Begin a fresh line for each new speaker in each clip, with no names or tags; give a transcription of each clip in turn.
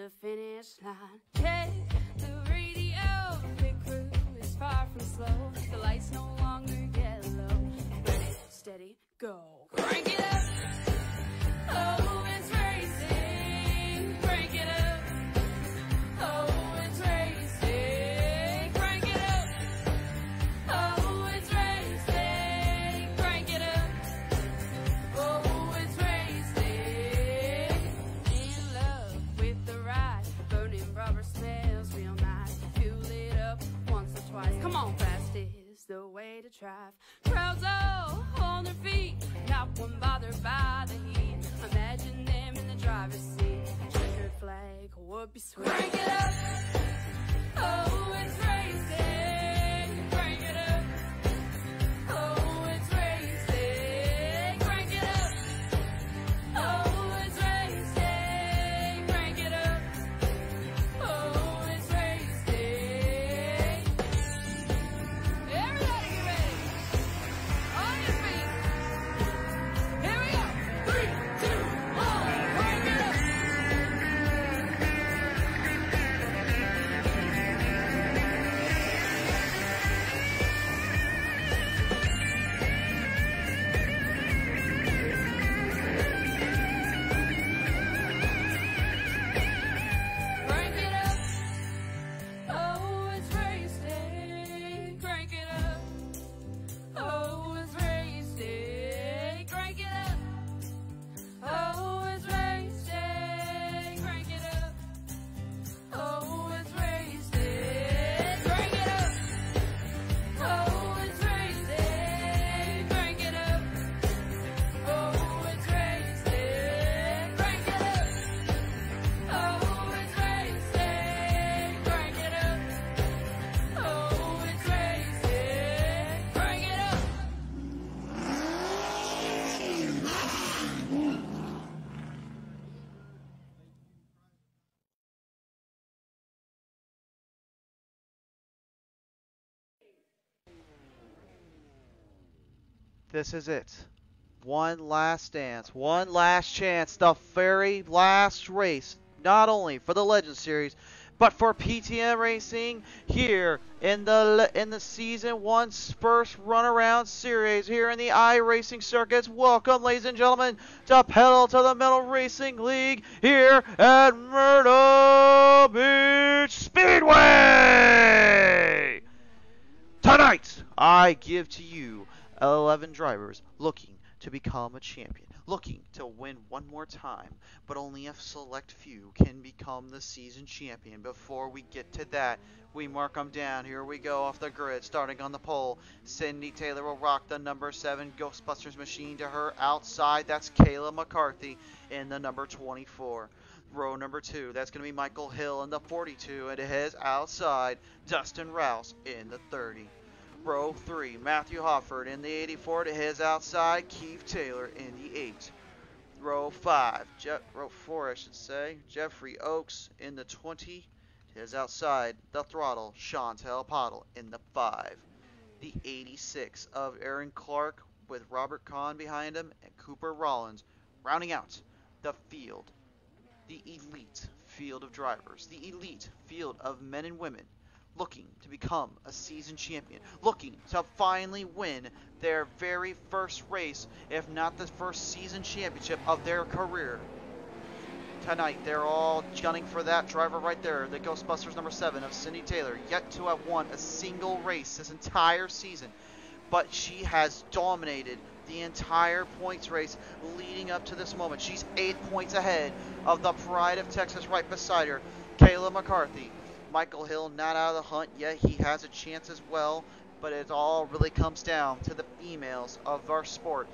the finish line. Check the radio, pit crew is far from slow. The lights no longer yellow. Ready, steady, go. Crank it up. Oh, it's racing. Crank it up. Oh, it's racing. Crank it up. Oh, it's racing. Crank it up. Oh, it's racing. In love with the ride. Burning rubber smells real nice. Fuel it up once or twice. Come on, fast is the way to drive. Crowds all on their feet. Not one bothered by the heat. Imagine them in the driver's seat. Checkered flag would be sweet. Crank it up. Oh, it's racing. Crank it up. Oh, it's racing. Crank it up. Oh, it's racing. Crank it up. Oh, it's racing. Everybody get ready. On your feet. Here we go. 3, 2, 1. Crank it up. Crank it up. Oh, it's racing. Crank it up. Oh, it's racing. Crank it up. Oh, it's racing. Crank it up. Oh, it's racing. Crank it up. Oh, it's racing. Crank it up. Oh, it's racing. Crank it up. Oh, it's racing. Crank it up. Oh, it's racing. Crank it up.
This is it. One last dance, one last chance, the very last race, not only for the Legends Series, but for PTM Racing here in the Season 1 first runaround series here in the iRacing circuits. Welcome, ladies and gentlemen, to Pedal to the Metal Racing League here at Myrtle Beach Speedway. Tonight, I give to you 11 drivers looking to become a champion, looking to win one more time, but only a select few can become the season champion. Before we get to that, we mark them down. Here we go off the grid, starting on the pole. Cindy Taylor will rock the number 7 Ghostbusters machine to her outside. That's Kayla McCarthy in the number 24. Row number 2, that's going to be Michael Hill in the 42, and his outside, Dustin Rouse in the 30. Row 3, Matthew Hofford in the 84 to his outside, Keith Taylor in the 8. Row 5, row 4 I should say, Jeffrey Oakes in the 20 to his outside, the throttle, Chantel Pottle in the 5. The 86 of Aaron Clark with Robert Kahn behind him and Cooper Rollins rounding out the field. The elite field of drivers, the elite field of men and women looking to become a season champion, looking to finally win their very first race, if not the first season championship of their career. Tonight, they're all gunning for that driver right there, the Ghostbusters number 7 of Cindy Taylor, yet to have won a single race this entire season, but she has dominated the entire points race leading up to this moment. She's 8 points ahead of the Pride of Texas right beside her, Kayla McCarthy. Michael Hill not out of the hunt yet. He has a chance as well, but it all really comes down to the females of our sport.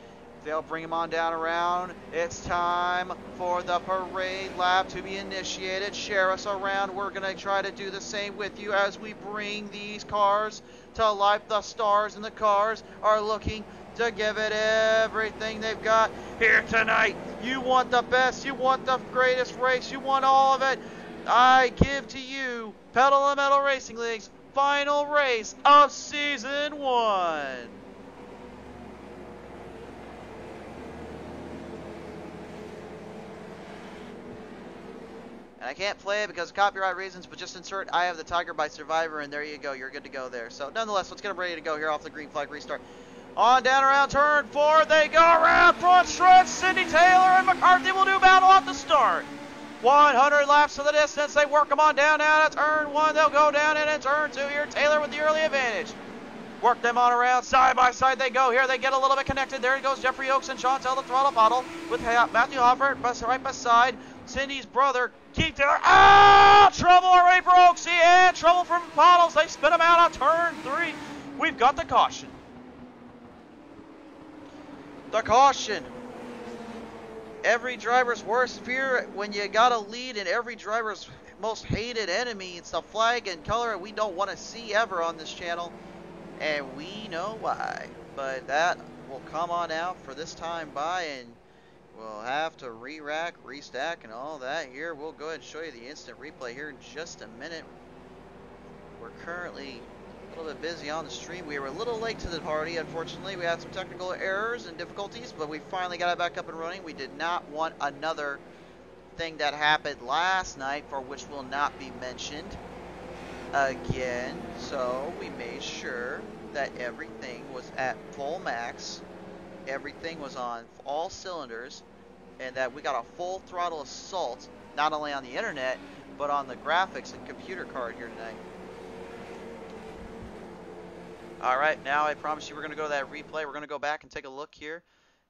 They'll bring him on down around. It's time for the parade lap to be initiated. Share us around. We're going to try to do the same with you as we bring these cars to life. The stars in the cars are looking to give it everything they've got here tonight. You want the best. You want the greatest race. You want all of it. I give to you Pedal to the Metal Racing League's final race of Season 1. I can't play it because of copyright reasons, but just insert Eye of the Tiger by Survivor, and there you go. You're good to go there. So, nonetheless, let's get them ready to go here off the green flag restart. On down around turn 4, they go around front stretch. Cindy Taylor and McCarthy will do battle at the start. 100 laps to the distance. They work them on down to turn 1. They'll go down in turn 2 here. Taylor with the early advantage. Work them on around, side by side they go here. They get a little bit connected. There goes Jeffrey Oaks and Chantel the throttle bottle with Matthew Hoffert right beside Cindy's brother, Keith Taylor. Ah! Trouble already for Oaksy and trouble from Pottlez. They spin him out on turn 3. We've got the caution. The caution. Every driver's worst fear when you got a lead, and every driver's most hated enemy. It's the flag and color we don't want to see ever on this channel. And we know why, but that will come on out for this time by, and we'll have to re-rack, restack, and all that here. We'll go ahead and show you the instant replay here in just a minute. We're currently a little bit busy on the stream. We were a little late to the party, unfortunately. We had some technical errors and difficulties, but we finally got it back up and running. We did not want another thing that happened last night, for which will not be mentioned again, so we made sure that everything was at full max, everything was on all cylinders, and that we got a full throttle assault, not only on the internet, but on the graphics and computer card here tonight. Alright, now I promise you we're going to go to that replay. We're going to go back and take a look here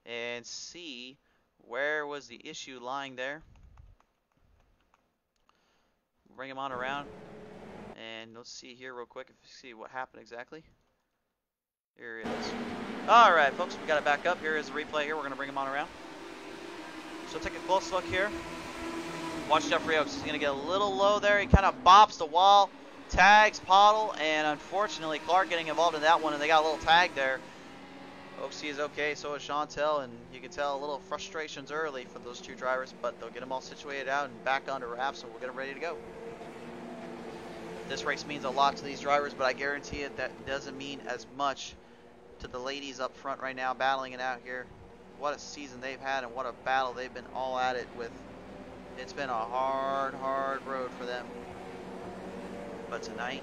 and see where was the issue lying there. Bring him on around. And let's see here real quick if you see what happened exactly. Here it is. Alright, folks, we got it back up. Here is the replay here. We're going to bring him on around. So take a close look here. Watch Jeffrey Oaks. He's going to get a little low there. He kind of bops the wall, tags Pottle, and unfortunately Clark getting involved in that one, and they got a little tag there. Oaksy is okay, so is Chantel, and you can tell a little frustrations early for those two drivers, but they'll get them all situated out and back onto Wrapz, and we'll get them ready to go. This race means a lot to these drivers, but I guarantee it that doesn't mean as much to the ladies up front right now battling it out here. What a season they've had, and what a battle they've been all at it with. It's been a hard, hard road for them. But tonight,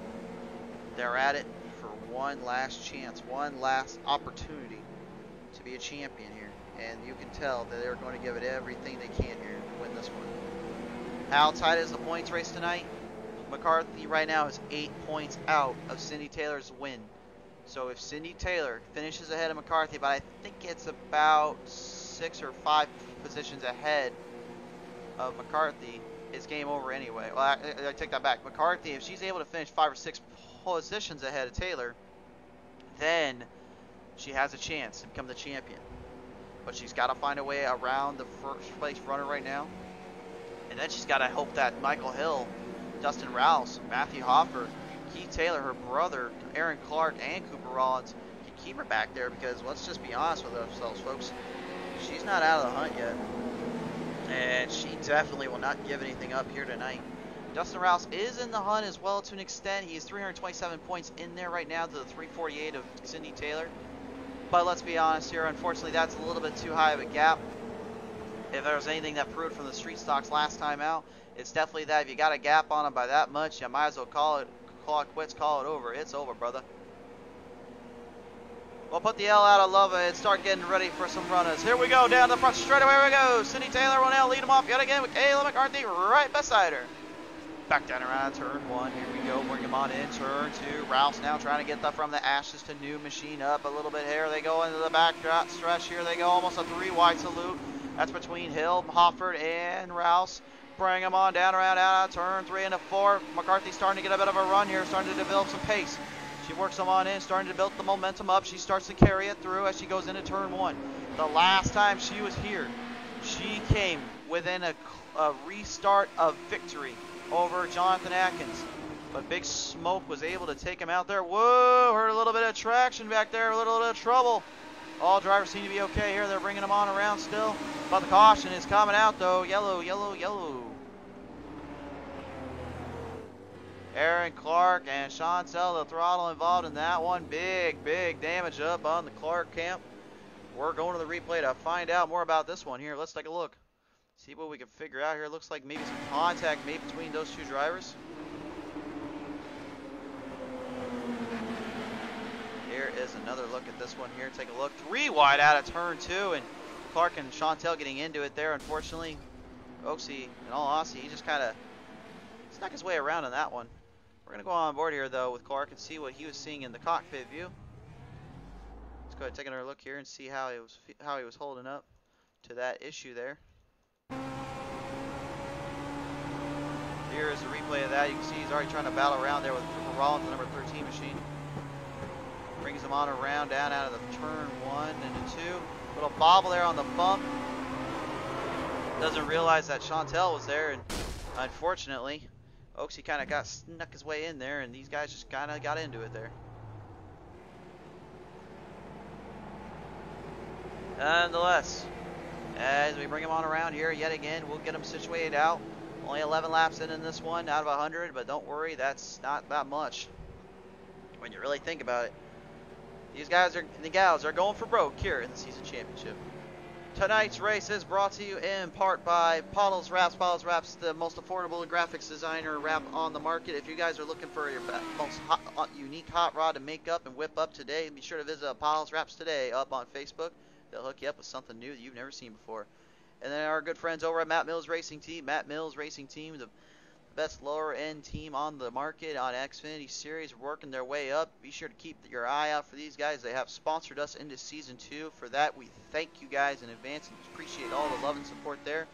they're at it for one last chance, one last opportunity to be a champion here. And you can tell that they're going to give it everything they can here to win this one. How tight is the points race tonight? McCarthy right now is 8 points out of Cindy Taylor's win. So if Cindy Taylor finishes ahead of McCarthy, but I think it's about 6 or 5 positions ahead of McCarthy, it's game over anyway. Well, I take that back. McCarthy, if she's able to finish 5 or 6 positions ahead of Taylor, then she has a chance to become the champion. But she's got to find a way around the first place runner right now. And then she's got to hope that Michael Hill, Dustin Rouse, Matthew Hoffer, Keith Taylor, her brother, Aaron Clark, and Cooper Rollins can keep her back there, because let's just be honest with ourselves, folks. She's not out of the hunt yet. And she definitely will not give anything up here tonight. Dustin Rouse is in the hunt as well to an extent. He is 327 points in there right now to the 348 of Cindy Taylor. But let's be honest here, unfortunately that's a little bit too high of a gap. If there was anything that proved from the street stocks last time out, it's definitely that if you got a gap on them by that much, you might as well call it quits, call it over. It's over, brother. We'll put the L out of love and start getting ready for some runners. Here we go, down the front straight away we go. Cindy Taylor will now lead them off yet again with Kayla McCarthy right beside her. Back down around turn 1. Here we go. Bring him on in. Turn 2. Rouse now trying to get from the ashes to new machine up a little bit. Here they go into the back stretch. Here they go. Almost a 3-wide salute. That's between Hill, Hofford, and Rouse. Bring him on down around out turn 3 into 4. McCarthy's starting to get a bit of a run here. Starting to develop some pace. She works them on in. Starting to build the momentum up. She starts to carry it through as she goes into turn 1. The last time she was here, she came within a restart of victory over Jonathan Atkins, but Big Smoke was able to take him out there. Whoa, heard a little bit of traction back there, a little bit of trouble. All drivers seem to be okay here. They're bringing them on around still, but the caution is coming out though. Yellow, yellow, yellow. Aaron Clark and Chantel, the throttle involved in that one. Big damage up on the Clark camp. We're going to the replay to find out more about this one here. Let's take a look. See what we can figure out here. Looks like maybe some contact made between those two drivers. Here is another look at this one here. Take a look. 3 wide out of turn 2, and Clark and Chantel getting into it there. Unfortunately, Oaksy, in all honesty, he just kind of snuck his way around on that one. We're going to go on board here, though, with Clark and see what he was seeing in the cockpit view. Let's go ahead and take another look here and see how he was holding up to that issue there. Here is a replay of that. You can see he's already trying to battle around there with Cooper Rollins, the number 13 machine. Brings him on around down out of the turn 1 into 2. Little bobble there on the bump. Doesn't realize that Chantel was there, and unfortunately, Oaksy kind of snuck his way in there, and these guys just kind of got into it there. Nonetheless, as we bring him on around here yet again, we'll get him situated out. Only 11 laps in this one out of 100, but don't worry, that's not that much when you really think about it. These guys and the gals are going for broke here in the season championship. Tonight's race is brought to you in part by Pottlez Wrapz. Pottlez Wrapz, the most affordable graphics designer wrap on the market. If you guys are looking for your most unique hot rod to make up and whip up today, be sure to visit Pottlez Wrapz today up on Facebook. They'll hook you up with something new that you've never seen before. And then our good friends over at Matt Mills Racing Team. Matt Mills Racing Team, the best lower end team on the market on Xfinity Series, working their way up. Be sure to keep your eye out for these guys. They have sponsored us into season 2. For that, we thank you guys in advance and appreciate all the love and support there.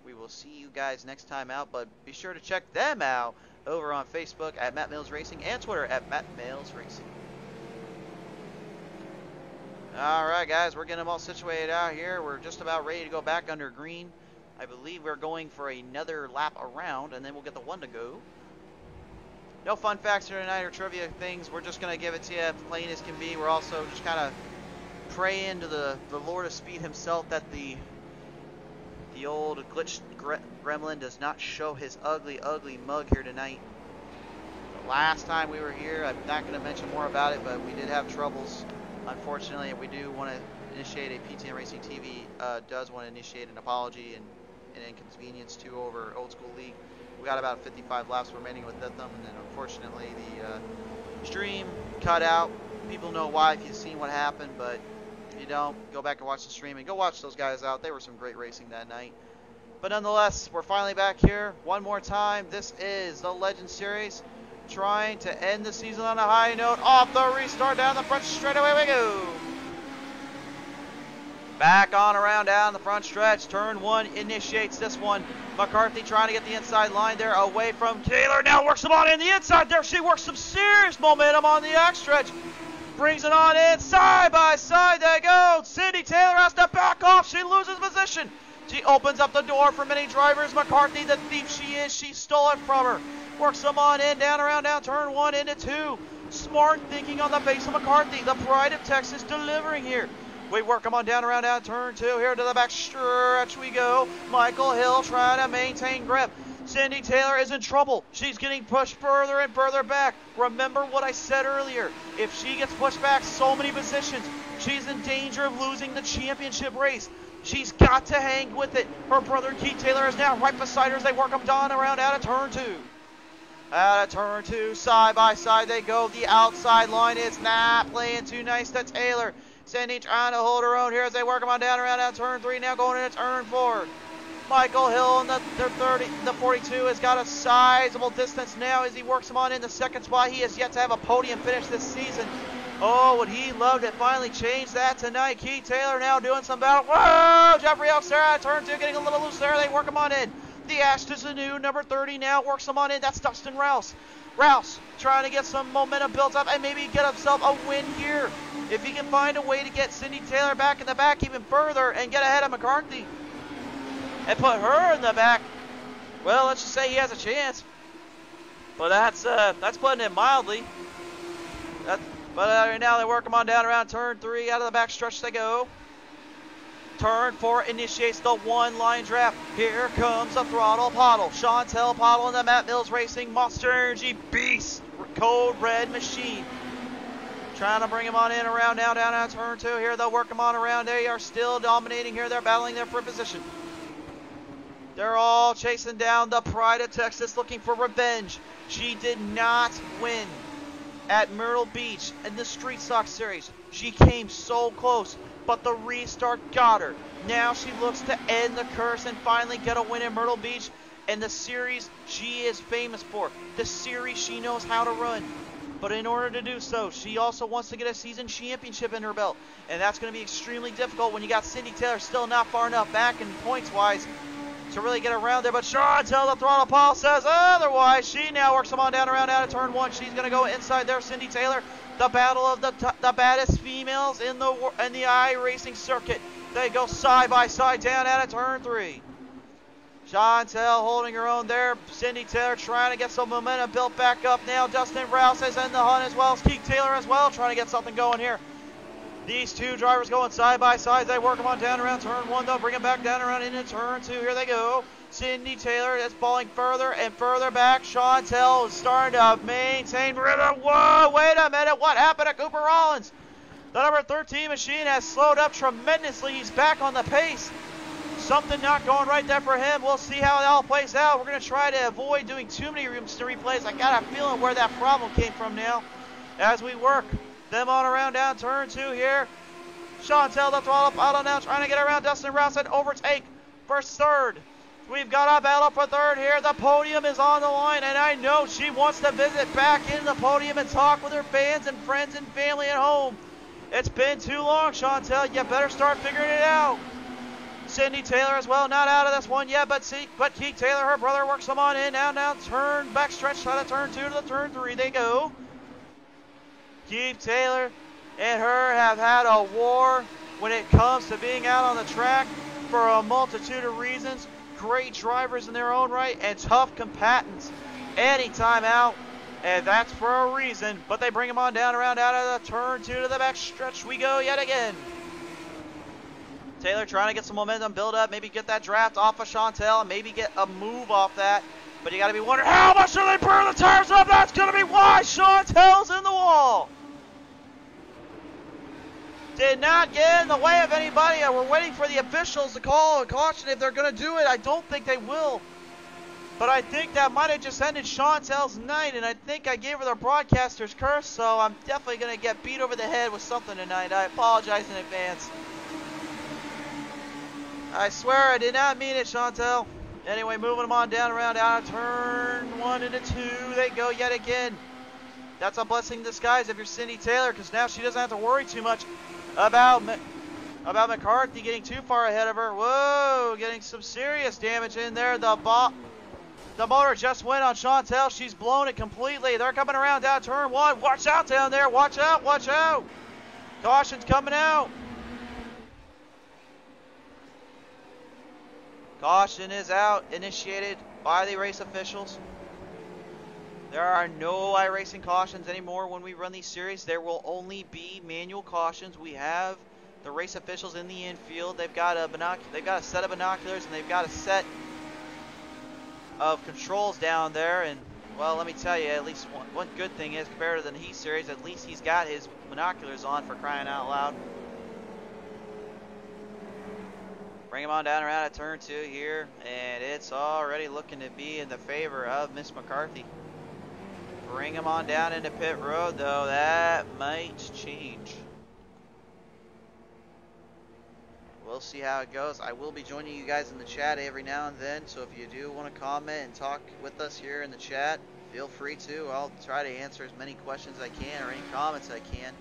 We will see you guys next time out, but be sure to check them out over on Facebook at Matt Mills Racing and Twitter at Matt Mills Racing. Alright guys, we're getting them all situated out here. We're just about ready to go back under green. I believe we're going for another lap around, and then we'll get the one to go. No fun facts here tonight or trivia things. We're just going to give it to you plain as can be. We're also just kind of praying to the Lord of Speed himself that the old glitched gremlin does not show his ugly, ugly mug here tonight. The last time we were here, I'm not going to mention more about it, but we did have troubles. Unfortunately, we do want to initiate a PTM Racing TV, does want to initiate an apology and an inconvenience to over Old School League. We got about 55 laps remaining with them, and then unfortunately the stream cut out. People know why if you've seen what happened, but if you don't, go back and watch the stream and go watch those guys out. They were some great racing that night. But nonetheless, we're finally back here one more time. This is the Legend Series, trying to end the season on a high note. Off the restart, down the front straight, away we go. Back on around down the front stretch. Turn 1 initiates this one. McCarthy trying to get the inside line there away from Taylor. Now works them on in the inside there. She works some serious momentum on the X stretch. Brings it on in. Side by side they go. Cindy Taylor has to back off. She loses position. She opens up the door for many drivers. McCarthy, the thief she is, she stole it from her. Works them on in, down around, down turn 1 into 2. Smart thinking on the base of McCarthy. The pride of Texas delivering here. We work them on down around, down turn 2. Here to the back stretch we go. Michael Hill trying to maintain grip. Cindy Taylor is in trouble. She's getting pushed further and further back. Remember what I said earlier. If she gets pushed back so many positions, she's in danger of losing the championship race. She's got to hang with it. Her brother Keith Taylor is now right beside her as they work them down around out of turn 2. Out of turn 2, side by side they go. The outside line is not playing too nice to Taylor. Cindy trying to hold her own here as they work them on down around out turn 3. Now going into turn 4. Michael Hill in the 42 has got a sizable distance now as he works them on in the second spot. He has yet to have a podium finish this season. Oh, would he love to finally change that tonight. Keith Taylor now doing some battle. Whoa! Jeffrey Elks there out of turn 2, getting a little loose there. They work him on in. The Ashton Zanu, number 30 now, works him on in. That's Dustin Rouse. Rouse trying to get some momentum built up and maybe get himself a win here. If he can find a way to get Cindy Taylor back in the back even further and get ahead of McCarthy and put her in the back, well, let's just say he has a chance. But that's putting it mildly. But right now they work him on down around turn 3. Out of the back stretch they go. Turn 4 initiates the one-line draft. Here comes the throttle Pottle. Chantel Pottle in the Matt Mills Racing Monster Energy Beast Code Red Machine. Trying to bring him on in around now, down out turn 2. Here they'll work him on around. They are still dominating here. They're battling there for position. They're all chasing down the Pride of Texas, looking for revenge. She did not win at Myrtle Beach in the Street Stock Series. She came so close, but the restart got her. Now she looks to end the curse and finally get a win in Myrtle Beach and the series she is famous for. The series she knows how to run. But in order to do so, she also wants to get a season championship in her belt. And that's going to be extremely difficult when you got Cindy Taylor still not far enough back in points-wise to really get around there. But Chantel, the throttle pile, says otherwise. She now works them on down around out of turn one. She's going to go inside there. Cindy Taylor, the battle of the baddest females in the iRacing circuit. They go side by side down out of turn three. Chantel holding her own there. Cindy Taylor trying to get some momentum built back up now. Dustin Rouse is in the hunt as well as Keith Taylor as well, trying to get something going here. These two drivers going side by side. They work them on down around turn one. They'll bring them back down around into turn two. Here they go. Cindy Taylor is falling further and further back. Chantel is starting to maintain rhythm. Whoa, wait a minute. What happened to Cooper Rollins? The number 13 machine has slowed up tremendously. He's back on the pace. Something not going right there for him. We'll see how it all plays out. We're going to try to avoid doing too many replays. I got a feeling where that problem came from now as we work them on around down turn two here. Chantel, the throttle out now, trying to get around Dustin Rouse and overtake first third. We've got a battle for third here. The podium is on the line, and I know she wants to visit back into the podium and talk with her fans and friends and family at home. It's been too long, Chantel. You better start figuring it out. Cindy Taylor as well, not out of this one yet, but Keith Taylor, her brother, works them on in. Now, turn, back stretch out of turn two to the turn three. They go. Keith Taylor and her have had a war when it comes to being out on the track for a multitude of reasons. Great drivers in their own right and tough combatants anytime out, and that's for a reason. But they bring them on down around out of the turn two to the back stretch. We go yet again. Taylor trying to get some momentum build up, maybe get that draft off of Chantel, maybe get a move off that. But you got to be wondering, how much do they burn the tires up? That's going to be why Chantel's in the wall. Did not get in the way of anybody. We're waiting for the officials to call a caution if they're going to do it. I don't think they will. But I think that might have just ended Chantel's night, and I think I gave her the broadcaster's curse, so I'm definitely going to get beat over the head with something tonight. I apologize in advance. I swear I did not mean it, Chantel. Anyway, moving them on down around out of turn one into two. They go yet again. That's a blessing in disguise if you're Cindy Taylor, because now she doesn't have to worry too much about McCarthy getting too far ahead of her. Whoa, getting some serious damage in there. The motor just went on Chantel. She's blown it completely. They're coming around down turn one. Watch out down there. Watch out. Watch out. Caution's coming out. Caution is out, initiated by the race officials. There are no iRacing cautions anymore when we run these series. There will only be manual cautions. We have the race officials in the infield. They've got a set of binoculars, and they've got a set of controls down there. And well, let me tell you, at least one good thing is, compared to the Heat series, at least he's got his binoculars on, for crying out loud. Bring him on down around at turn two here, and it's already looking to be in the favor of Miss McCarthy. Bring him on down into pit road, though. That might change. We'll see how it goes. I will be joining you guys in the chat every now and then, so if you do want to comment and talk with us here in the chat, feel free to. I'll try to answer as many questions as I can, or any comments I can.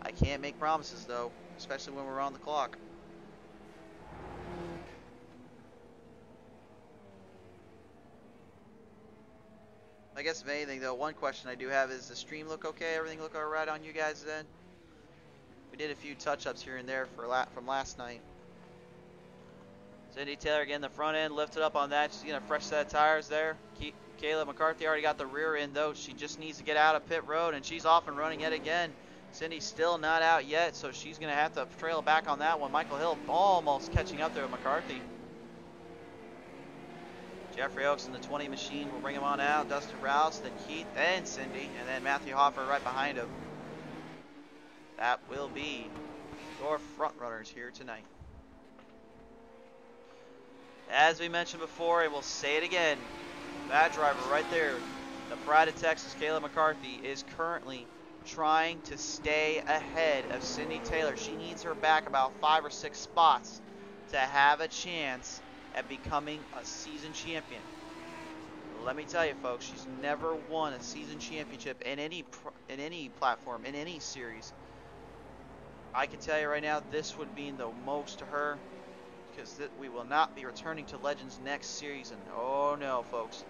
I can't make promises, though, especially when we're on the clock. I guess if anything, though, one question I do have is, the stream look okay? Everything look alright on you guys then? We did a few touch-ups here and there from last night. Cindy Taylor again, the front end lifted up on that. She's getting a fresh set of tires there. Kayla McCarthy already got the rear end, though. She just needs to get out of pit road, and she's off and running yet again. Cindy's still not out yet, so she's going to have to trail back on that one. Michael Hill almost catching up there with McCarthy. Jeffrey Oaks in the 20 machine will bring him on out. Dustin Rouse, then Keith, then Cindy, and then Matthew Hoffer right behind him. That will be your front runners here tonight. As we mentioned before, and we'll say it again, that driver right there, the pride of Texas, Kayla McCarthy, is currently trying to stay ahead of Cindy Taylor. She needs her back about 5 or 6 spots to have a chance at becoming a season champion. Let me tell you, folks, she's never won a season championship in any platform, in any series. I can tell you right now, this would mean the most to her, because we will not be returning to Legends next season. Oh no, folks.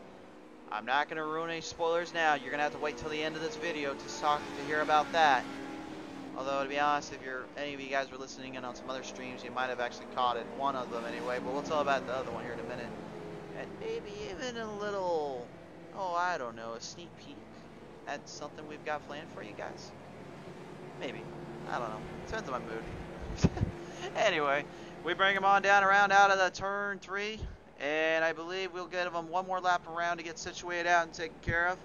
I'm not going to ruin any spoilers now. You're going to have to wait till the end of this video to hear about that. Although, to be honest, if any of you guys were listening in on some other streams, you might have actually caught it. One of them anyway, but we'll tell about the other one here in a minute. And maybe even a little, I don't know, a sneak peek at something we've got planned for you guys. Maybe. I don't know. Depends on my mood. Anyway, we bring them on down around out of the turn 3. And I believe we'll give them one more lap around to get situated out and taken care of.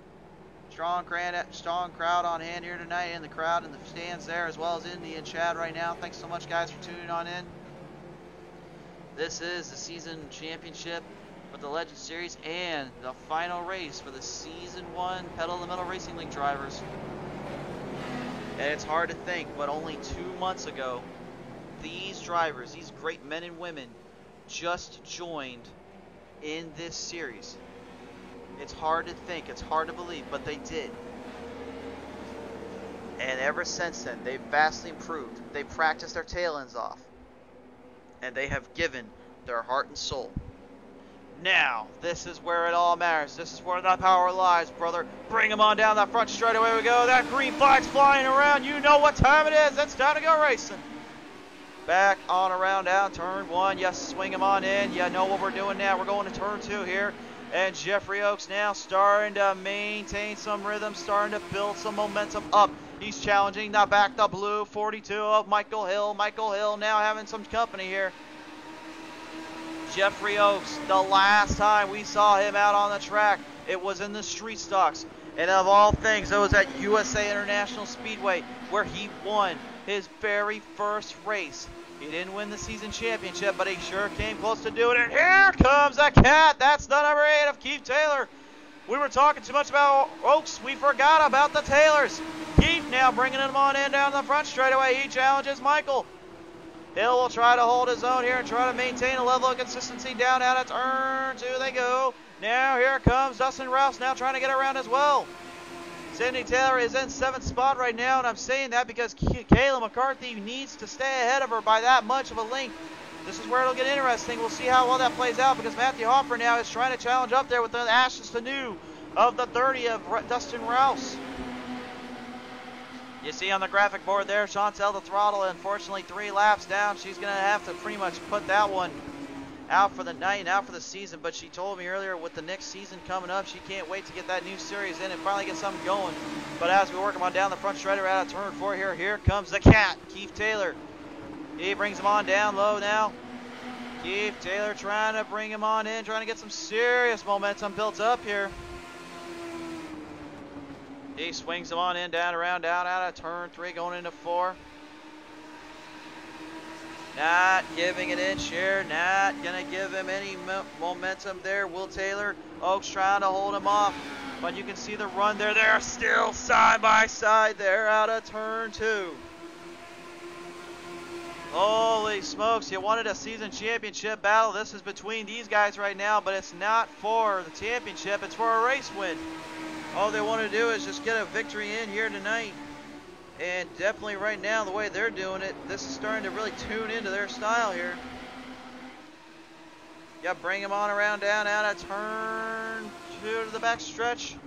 Strong crowd on hand here tonight in the crowd in the stands there, as well as Indy and Chad right now. Thanks so much, guys, for tuning on in. This is the season championship for the Legend Series and the final race for the Season 1 Pedal to the Metal Racing League drivers. And it's hard to think, but only 2 months ago, these drivers, these great men and women, just joined in this series. It's hard to think, it's hard to believe, but they did. And ever since then, they've vastly improved. They practiced their tail ends off. And they have given their heart and soul. Now, this is where it all matters. This is where the power lies, brother. Bring them on down that front straight. Away we go. That green flag's flying around. You know what time it is. It's time to go racing. Back on around down turn 1. Yes, swing them on in. You know what we're doing now. We're going to turn 2 here. And Jeffrey Oaks now starting to maintain some rhythm, starting to build some momentum up. He's challenging the back, the blue 42 of Michael Hill. Michael Hill now having some company here. Jeffrey Oaks, the last time we saw him out on the track, it was in the street stocks. And of all things, it was at USA International Speedway where he won his very first race. He didn't win the season championship, but he sure came close to doing it. Here comes a cat. That's the number 8 of Keith Taylor. We were talking too much about Oaks. We forgot about the Taylors. Keith now bringing him on in down the front straightaway. He challenges Michael. Hill will try to hold his own here and try to maintain a level of consistency down out of turn 2 they go. Now here comes Dustin Rouse now trying to get around as well. Cindy Taylor is in 7th spot right now, and I'm saying that because Kayla McCarthy needs to stay ahead of her by that much of a length. This is where it'll get interesting. We'll see how well that plays out because Matthew Hoffer now is trying to challenge up there with the Ashes to New of the 30 of Dustin Rouse. You see on the graphic board there, Chantel the throttle, unfortunately 3 laps down. She's going to have to pretty much put that one out for the night and out for the season. But she told me earlier with the next season coming up, she can't wait to get that new series in and finally get something going. But as we work them on down the front straight right out of turn 4 here comes the cat, Keith Taylor. He brings him on down low now. Keith Taylor trying to bring him on in, trying to get some serious momentum built up here. He swings him on in, down around, down out of turn 3, going into 4. Not giving an inch here, not going to give him any momentum there. Will Taylor, Oaks trying to hold him off. But you can see the run there. They're still side by side there out of turn 2. Holy smokes, you wanted a season championship battle. This is between these guys right now, but it's not for the championship. It's for a race win. All they want to do is just get a victory in here tonight. And definitely right now, the way they're doing it, this is starting to really tune into their style here. Yeah, bring him on around down out of turn 2 to the back stretch.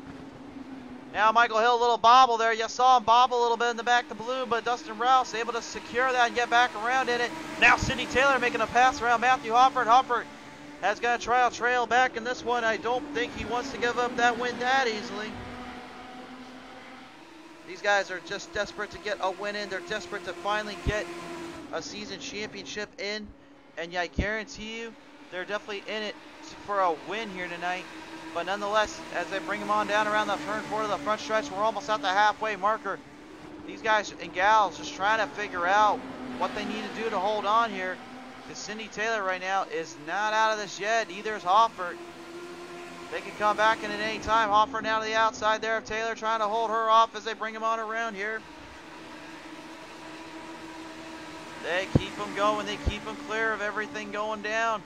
Now Michael Hill, a little bobble there. You saw him bobble a little bit in the back of the blue, but Dustin Rouse able to secure that and get back around in it. Now Cindy Taylor making a pass around Matthew Hoffert. Hoffert has got to try to trail back in this one. I don't think he wants to give up that win that easily. These guys are just desperate to get a win in. They're desperate to finally get a season championship in. And I guarantee you, they're definitely in it for a win here tonight. But nonetheless, as they bring them on down around the turn 4 to the front stretch, we're almost at the halfway marker. These guys and gals just trying to figure out what they need to do to hold on here. Because Cindy Taylor right now is not out of this yet. Neither is Hoffert. They can come back in at any time. Hoffert now to the outside there of Taylor, trying to hold her off as they bring him on around here. They keep them going. They keep them clear of everything going down.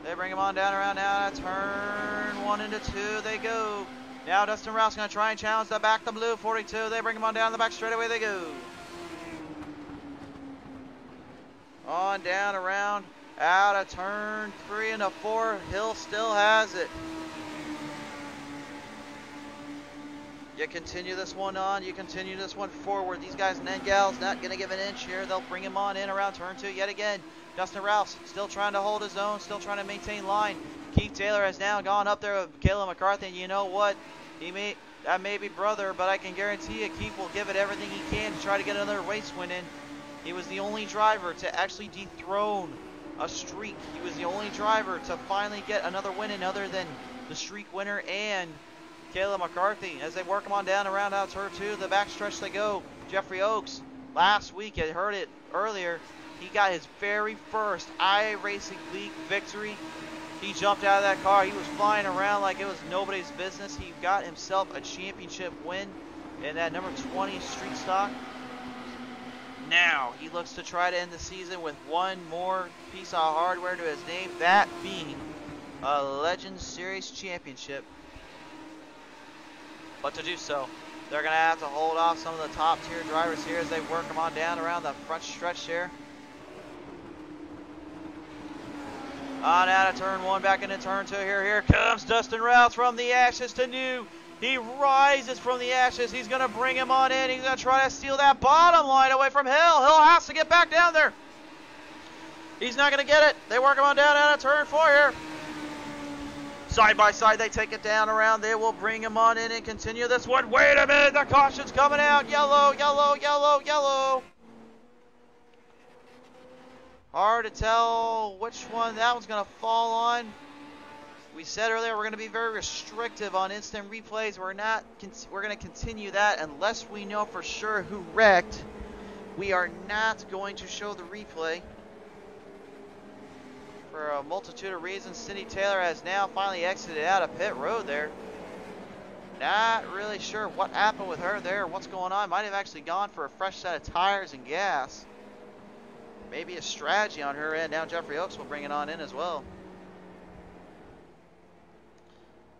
They bring him on down around now. Turn 1 into 2. They go. Now Dustin Rouse going to try and challenge the back, the blue 42. They bring him on down the back straight away. They go. On down around. Out of turn 3 into 4. Hill still has it. You continue this one on. You continue this one forward. These guys and gals not going to give an inch here. They'll bring him on in around turn 2 yet again. Dustin Rouse still trying to hold his own, still trying to maintain line. Keith Taylor has now gone up there with Caleb McCarthy, and you know what? That may be brother, but I can guarantee you Keith will give it everything he can to try to get another race win in. He was the only driver to actually dethrone a streak. He was the only driver to finally get another win in other than the streak winner and Caleb McCarthy. As they work him on down around out turn 2, the backstretch they go. Jeffrey Oaks, last week, I heard it earlier, he got his very first iRacing League victory. He jumped out of that car. He was flying around like it was nobody's business. He got himself a championship win in that number 20 street stock. Now he looks to try to end the season with one more piece of hardware to his name, that being a Legends Series championship. But to do so, they're going to have to hold off some of the top tier drivers here as they work them on down around the front stretch here. On out of turn 1, back into turn 2 here. Here comes Dustin Rouse from the ashes to new. He rises from the ashes. He's going to bring him on in. He's going to try to steal that bottom line away from Hill. Hill has to get back down there. He's not going to get it. They work him on down out of turn 4 here. Side by side, they take it down around. They will bring him on in and continue this one. Wait a minute. The caution's coming out. Yellow, yellow, yellow, yellow. Hard to tell which one that one's going to fall on. We said earlier we're going to be very restrictive on instant replays. We're going to continue that unless we know for sure who wrecked. We are not going to show the replay for a multitude of reasons. Cindy Taylor has now finally exited out of pit road there. Not really sure what happened with her there, what's going on. Might have actually gone for a fresh set of tires and gas. Maybe a strategy on her end. Now Jeffrey Oaks will bring it on in as well.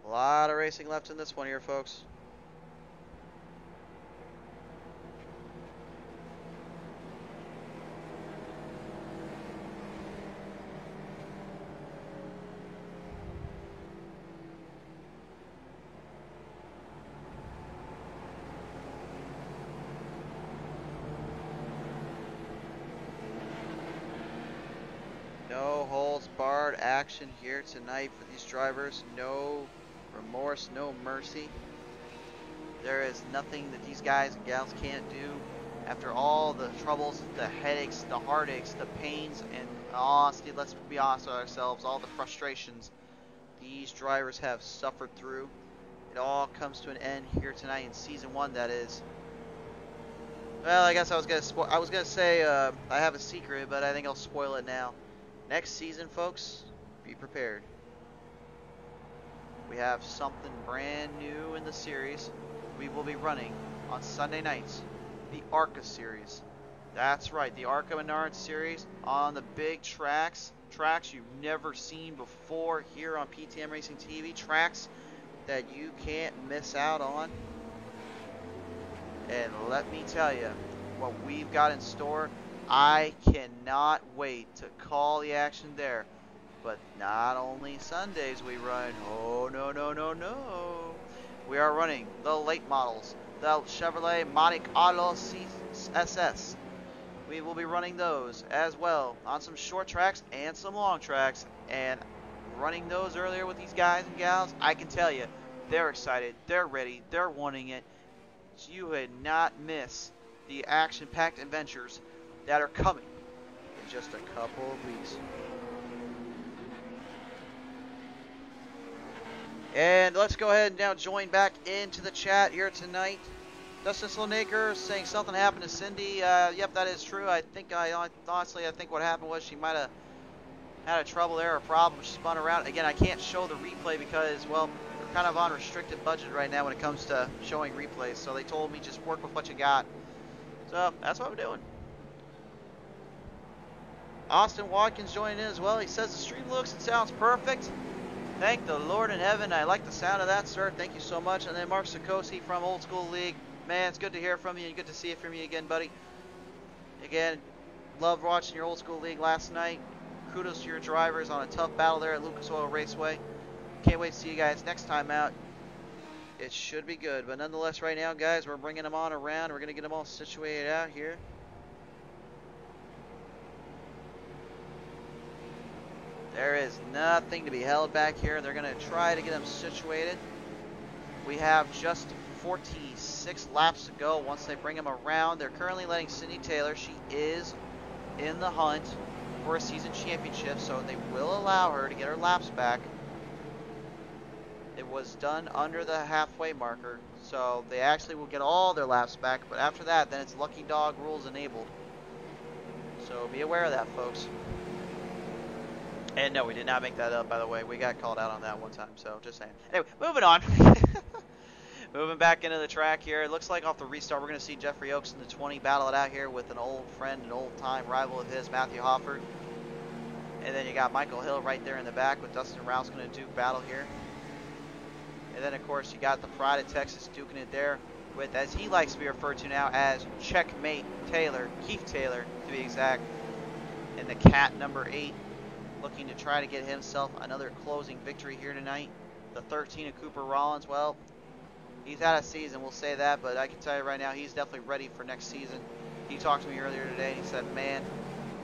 A lot of racing left in this one here, folks. No holds barred action here tonight for these drivers. No remorse, no mercy. There is nothing that these guys and gals can't do after all the troubles, the headaches, the heartaches, the pains, and honestly, let's be honest with ourselves, all the frustrations these drivers have suffered through. It all comes to an end here tonight in season 1, that is. Well, I guess I was gonna say I have a secret, but I think I'll spoil it now. Next season, folks, be prepared. We have something brand new in the series. We will be running on Sunday nights the ARCA series. That's right, the ARCA Menard series on the big tracks you've never seen before here on PTM Racing TV, tracks that you can't miss out on. And let me tell you what we've got in store. I cannot wait to call the action there. But not only Sundays we run. Oh, no, no, no, no. We are running the late models, the Chevrolet Monte Carlo SS. We will be running those as well on some short tracks and some long tracks. And running those earlier with these guys and gals, I can tell you, they're excited, they're ready, they're wanting it. You would not miss the action-packed adventures that are coming in just a couple of weeks. And let's go ahead and now join back into the chat here tonight. Dustin Slonaker saying something happened to Cindy. Yep, that is true. I think honestly, I think what happened was she might have had a trouble there or a problem. She spun around. Again, I can't show the replay because, well, we're kind of on restricted budget right now when it comes to showing replays. So they told me just work with what you got. So that's what I'm doing. Austin Watkins joining in as well. He says the stream looks and sounds perfect. Thank the Lord in heaven. I like the sound of that, sir. Thank you so much. And then Mark Sikosi from Old School League. Man, it's good to hear from you and good to see it from you again, buddy. Again, loved watching your Old School League last night. Kudos to your drivers on a tough battle there at Lucas Oil Raceway. Can't wait to see you guys next time out. It should be good. But nonetheless, right now, guys, we're bringing them on around. We're going to get them all situated out here. There is nothing to be held back here. They're going to try to get them situated. We have just 46 laps to go once they bring them around. They're currently letting Cindy Taylor. She is in the hunt for a season championship, so they will allow her to get her laps back. It was done under the halfway marker, so they actually will get all their laps back, but after that, then it's lucky dog rules enabled. So be aware of that, folks. And no, we did not make that up, by the way. We got called out on that one time, so just saying. Anyway, moving on. Moving back into the track here. It looks like off the restart, we're going to see Jeffrey Oaks in the 20 battle it out here with an old friend, an old-time rival of his, Matthew Hoffert. And then you got Michael Hill right there in the back with Dustin Rouse going to duke battle here. And then, of course, you got the Pride of Texas duking it there with, as he likes to be referred to now, as Checkmate Taylor, Keith Taylor to be exact. And the Cat number 8 looking to try to get himself another closing victory here tonight. The 13 of Cooper Rollins, well, he's had a season, we'll say that, but I can tell you right now, he's definitely ready for next season. He talked to me earlier today, and he said, man,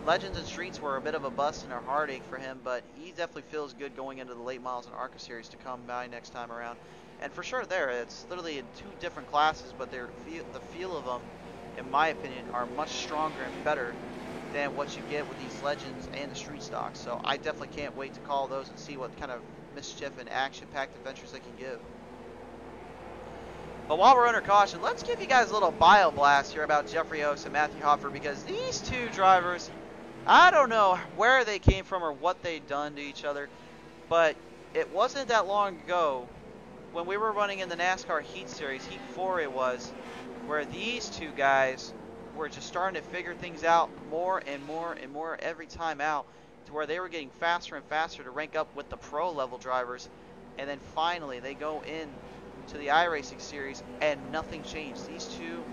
Legends and Streets were a bit of a bust and a heartache for him, but he definitely feels good going into the late models and ARCA series to come by next time around. And for sure there, it's literally in 2 different classes, but the feel of them, in my opinion, are much stronger and better than what you get with these Legends and the Street stocks. So I definitely can't wait to call those and see what kind of mischief and action-packed adventures they can give. But while we're under caution, let's give you guys a little bio blast here about Jeffrey Oaks and Matthew Hoffert, because these two drivers, I don't know where they came from or what they'd done to each other, but it wasn't that long ago when we were running in the NASCAR Heat Series, Heat 4 it was, where these two guys were just starting to figure things out more and more and more every time out, to where they were getting faster and faster to rank up with the pro level drivers. And then finally they go in to the iRacing series and nothing changed. These two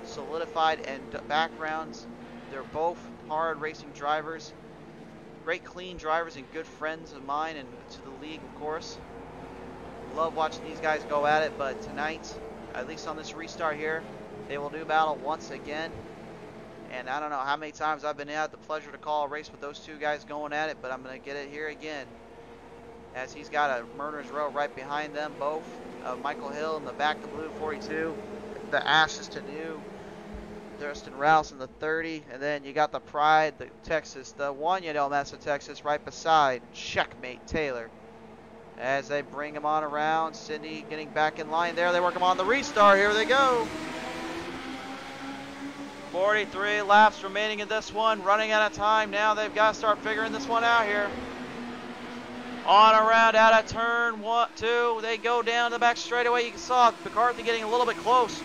solidified and backgrounds. They're both hard racing drivers, great clean drivers and good friends of mine and to the league, of course. Love watching these guys go at it, but tonight, at least on this restart here, they will do battle once again. And I don't know how many times I've had the pleasure to call a race with those two guys going at it, but I'm going to get it here again, as he's got a murderer's row right behind them both. Michael Hill in the back, the blue 42, the Ashes to new, Dustin Rouse in the 30, and then you got the Pride, the Texas, the one you know, that's the Texas, right beside Checkmate Taylor. As they bring him on around, Cindy getting back in line there. They work him on the restart. Here they go. 43 laps remaining in this one. Running out of time now. They've got to start figuring this one out here. On around out of turn 1, 2. They go down the back straightaway. You saw McCarthy getting a little bit close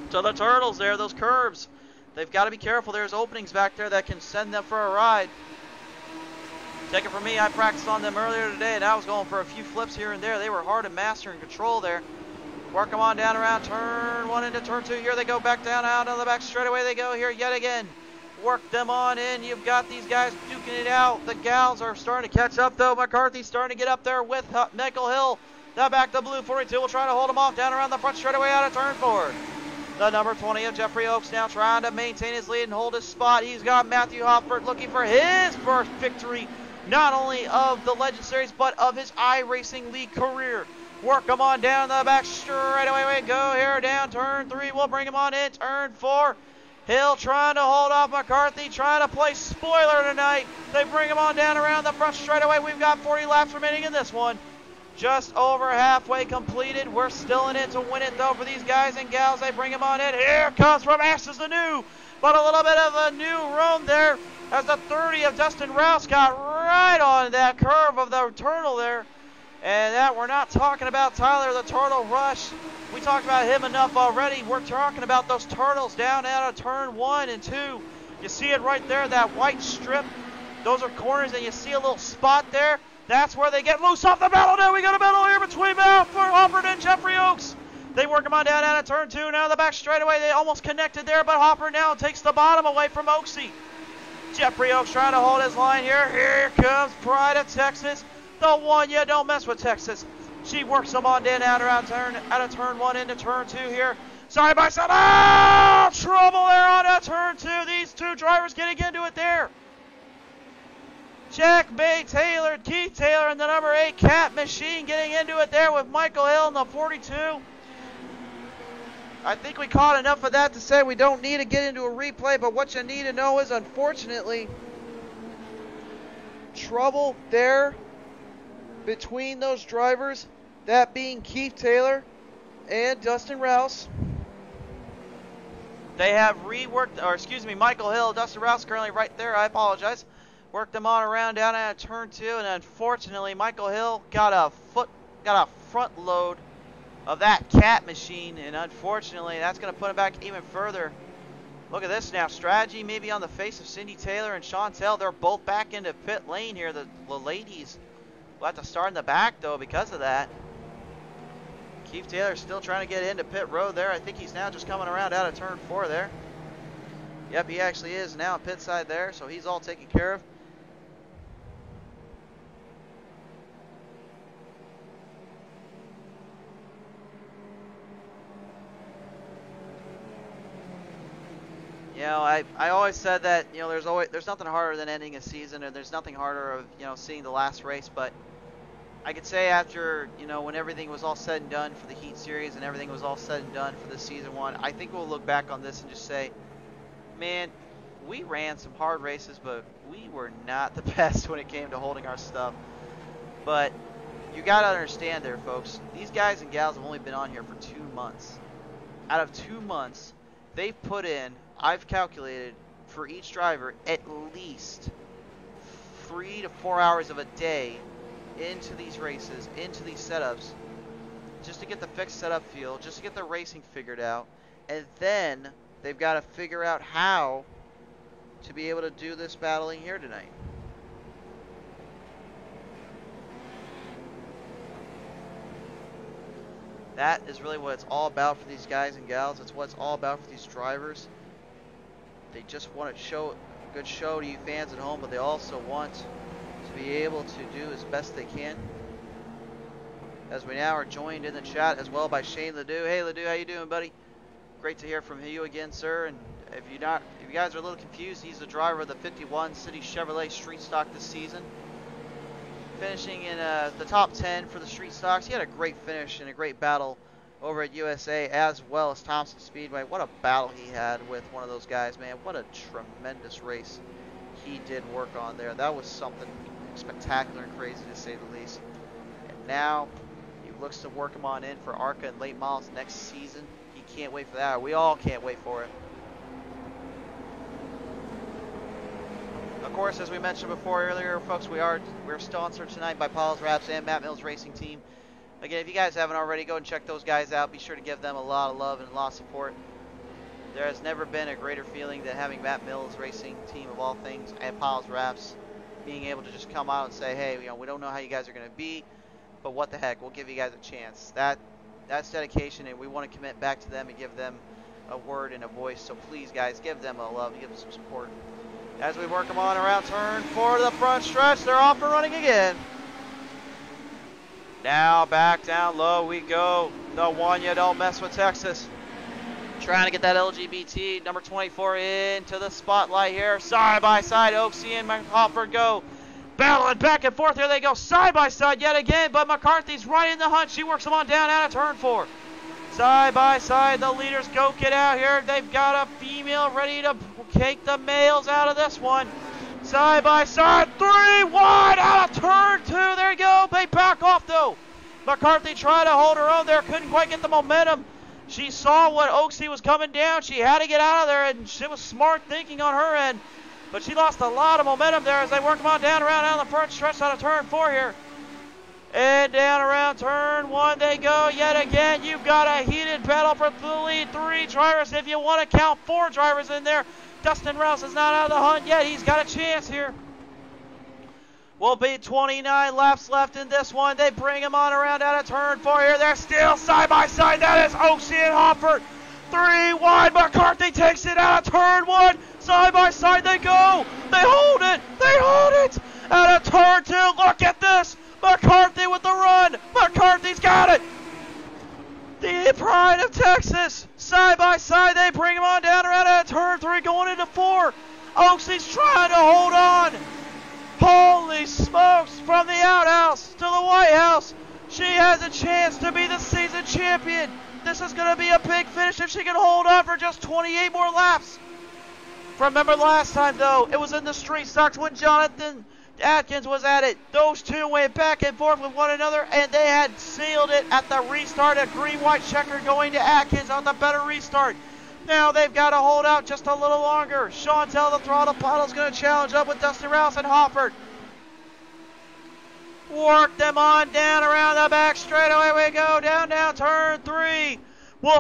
to the turtles there, those curves. They've got to be careful. There's openings back there that can send them for a ride. Take it from me, I practiced on them earlier today, and I was going for a few flips here and there. They were hard to master and control there. Work them on down around turn 1 into turn 2. Here they go back down out on the back straightaway. They go here yet again. Work them on in. You've got these guys duking it out. The gals are starting to catch up, though. McCarthy's starting to get up there with Michael Hill. Now back to blue 42. Will try to hold him off down around the front straightaway out of turn 4. The number 20 of Jeffrey Oaks now trying to maintain his lead and hold his spot. He's got Matthew Hoffert looking for his first victory, not only of the Legend Series, but of his iRacing League career. Work him on down the back straightaway. We go here down turn 3. We'll bring him on in turn 4. Hill trying to hold off McCarthy, trying to play spoiler tonight. They bring him on down around the front straightaway. We've got 40 laps remaining in this one. Just over halfway completed. We're still in it to win it, though, for these guys and gals. They bring them on in. Here comes from Ashes the New. But a little bit of a new room there as the 30 of Dustin Wrapz got right on that curve of the turtle there. And that we're not talking about Tyler the Turtle Rush. We talked about him enough already. We're talking about those turtles down out of turn 1 and 2. You see it right there, that white strip. Those are corners, and you see a little spot there. That's where they get loose off the battle. Now we got a battle here between Matt for Hopper and Jeffrey Oaks. They work him on down out of turn 2. Now the back straightaway. They almost connected there, but Hopper now takes the bottom away from Oaksy. Jeffrey Oaks trying to hold his line here. Here comes Pride of Texas. The one you don't mess with, Texas. She works him on down out of turn 1 into turn 2 here. Side by side. Oh, trouble there on that turn 2. These two drivers getting into it there. Checkmate Taylor, Keith Taylor, and the number 8 Cat Machine getting into it there with Michael Hill in the 42. I think we caught enough of that to say we don't need to get into a replay, but what you need to know is, unfortunately, trouble there between those drivers, that being Keith Taylor and Dustin Wrapz. They have Michael Hill, Dustin Wrapz currently right there, I apologize. Worked them on around down at turn 2, and unfortunately Michael Hill got a front load of that Cat Machine, and unfortunately that's going to put him back even further. Look at this now, strategy maybe on the face of Cindy Taylor and Chantel. They're both back into pit lane here. The ladies will have to start in the back though because of that. Keith Taylor's still trying to get into pit road there. I think he's now just coming around out of turn 4 there. Yep, he actually is now on pit side there, so he's all taken care of. You know, I always said that, you know, there's nothing harder than ending a season, and there's nothing harder of, you know, seeing the last race, but I could say after, you know, when everything was all said and done for the Heat Series and everything was all said and done for the Season 1, I think we'll look back on this and just say, man, we ran some hard races, but we were not the best when it came to holding our stuff. But you got to understand there, folks, these guys and gals have only been on here for 2 months. Out of 2 months, they've put in, I've calculated, for each driver, at least 3 to 4 hours of a day into these races, into these setups, just to get the fixed setup feel, just to get the racing figured out, and then they've got to figure out how to be able to do this battling here tonight. That is really what it's all about for these guys and gals. It's what it's all about for these drivers. They just want to show a good show to you fans at home, but they also want to be able to do as best they can. As we now are joined in the chat as well by Shane Ledoux. Hey Ledoux, how you doing, buddy? Great to hear from you again, sir. And if you guys are a little confused, he's the driver of the 51 City Chevrolet Street Stock this season, finishing in the top 10 for the Street Stocks. He had a great finish and a great battle over at USA as well as Thompson Speedway. What a battle he had with one of those guys, man. What a tremendous race he did work on there. That was something spectacular and crazy to say the least. And now he looks to work him on in for ARCA and late models next season. He can't wait for that. We all can't wait for it. Of course, as we mentioned before earlier, folks, we're sponsored tonight by Pottlez Wrapz and Matt Mills Racing Team. Again, if you guys haven't already, go and check those guys out. Be sure to give them a lot of love and a lot of support. There has never been a greater feeling than having Matt Mills Racing Team of all things and Pottlez Wrapz being able to just come out and say, hey, you know, we don't know how you guys are going to be, but what the heck, we'll give you guys a chance. That's dedication, and we want to commit back to them and give them a word and a voice. So please, guys, give them a love, give them some support. As we work them on around turn 4 to the front stretch, they're off and running again. Now back down low we go. The one you don't mess with, Texas. Trying to get that LGBT number 24 into the spotlight here. Side by side, Oaksy and Hopper go. Battling back and forth. Here they go side by side yet again, but McCarthy's right in the hunt. She works them on down out of turn 4. Side by side, the leaders go get out here. They've got a female ready to take the males out of this one. Side by side, 3 wide out of turn 2. There you go. They back off though. McCarthy tried to hold her own there, couldn't quite get the momentum. She saw what Oaksey was coming down. She had to get out of there, and it was smart thinking on her end. But she lost a lot of momentum there as they work them on down around on the front stretch out of turn 4 here. And down around turn 1 they go yet again. You've got a heated battle for the lead. 3 drivers, if you want to count 4 drivers in there. Dustin Rouse is not out of the hunt yet. He's got a chance here. Will be 29 laps left in this one. They bring him on around out of turn 4 here. They're still side by side. That is Oaksey and Hoffert. 3 wide. McCarthy takes it out of turn 1. Side by side they go. They hold it. They hold it. Out of turn 2. Look at this. McCarthy with the run. McCarthy's got it. The pride of Texas. Side by side they bring him on down around out of turn 3 going into 4. Oaksey's trying to hold on. Holy smokes, from the outhouse to the White House. She has a chance to be the season champion. This is going to be a big finish if she can hold on for just 28 more laps. Remember last time, though, it was in the street stocks when Jonathan Atkins was at it. Those two went back and forth with one another, and they had sealed it at the restart. A green-white checker going to Atkins on the better restart. Now they've got to hold out just a little longer. Chantel, the throttle Pottlez, going to challenge up with Dustin Rouse and Hoffert. Work them on down around the back straight. Away we go. Down turn 3. We'll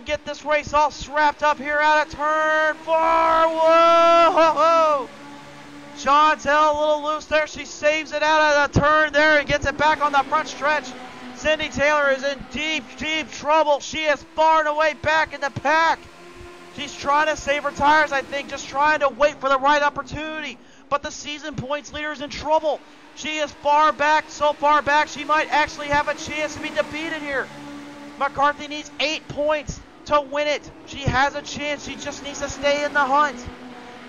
get this race all wrapped up here out of turn 4. Whoa! Chantel a little loose there. She saves it out of the turn there and gets it back on the front stretch. Cindy Taylor is in deep, deep trouble. She is far and away back in the pack. She's trying to save her tires, I think, just trying to wait for the right opportunity. But the season points leader is in trouble. She is far back, so far back, she might actually have a chance to be defeated here. McCarthy needs 8 points to win it. She has a chance. She just needs to stay in the hunt.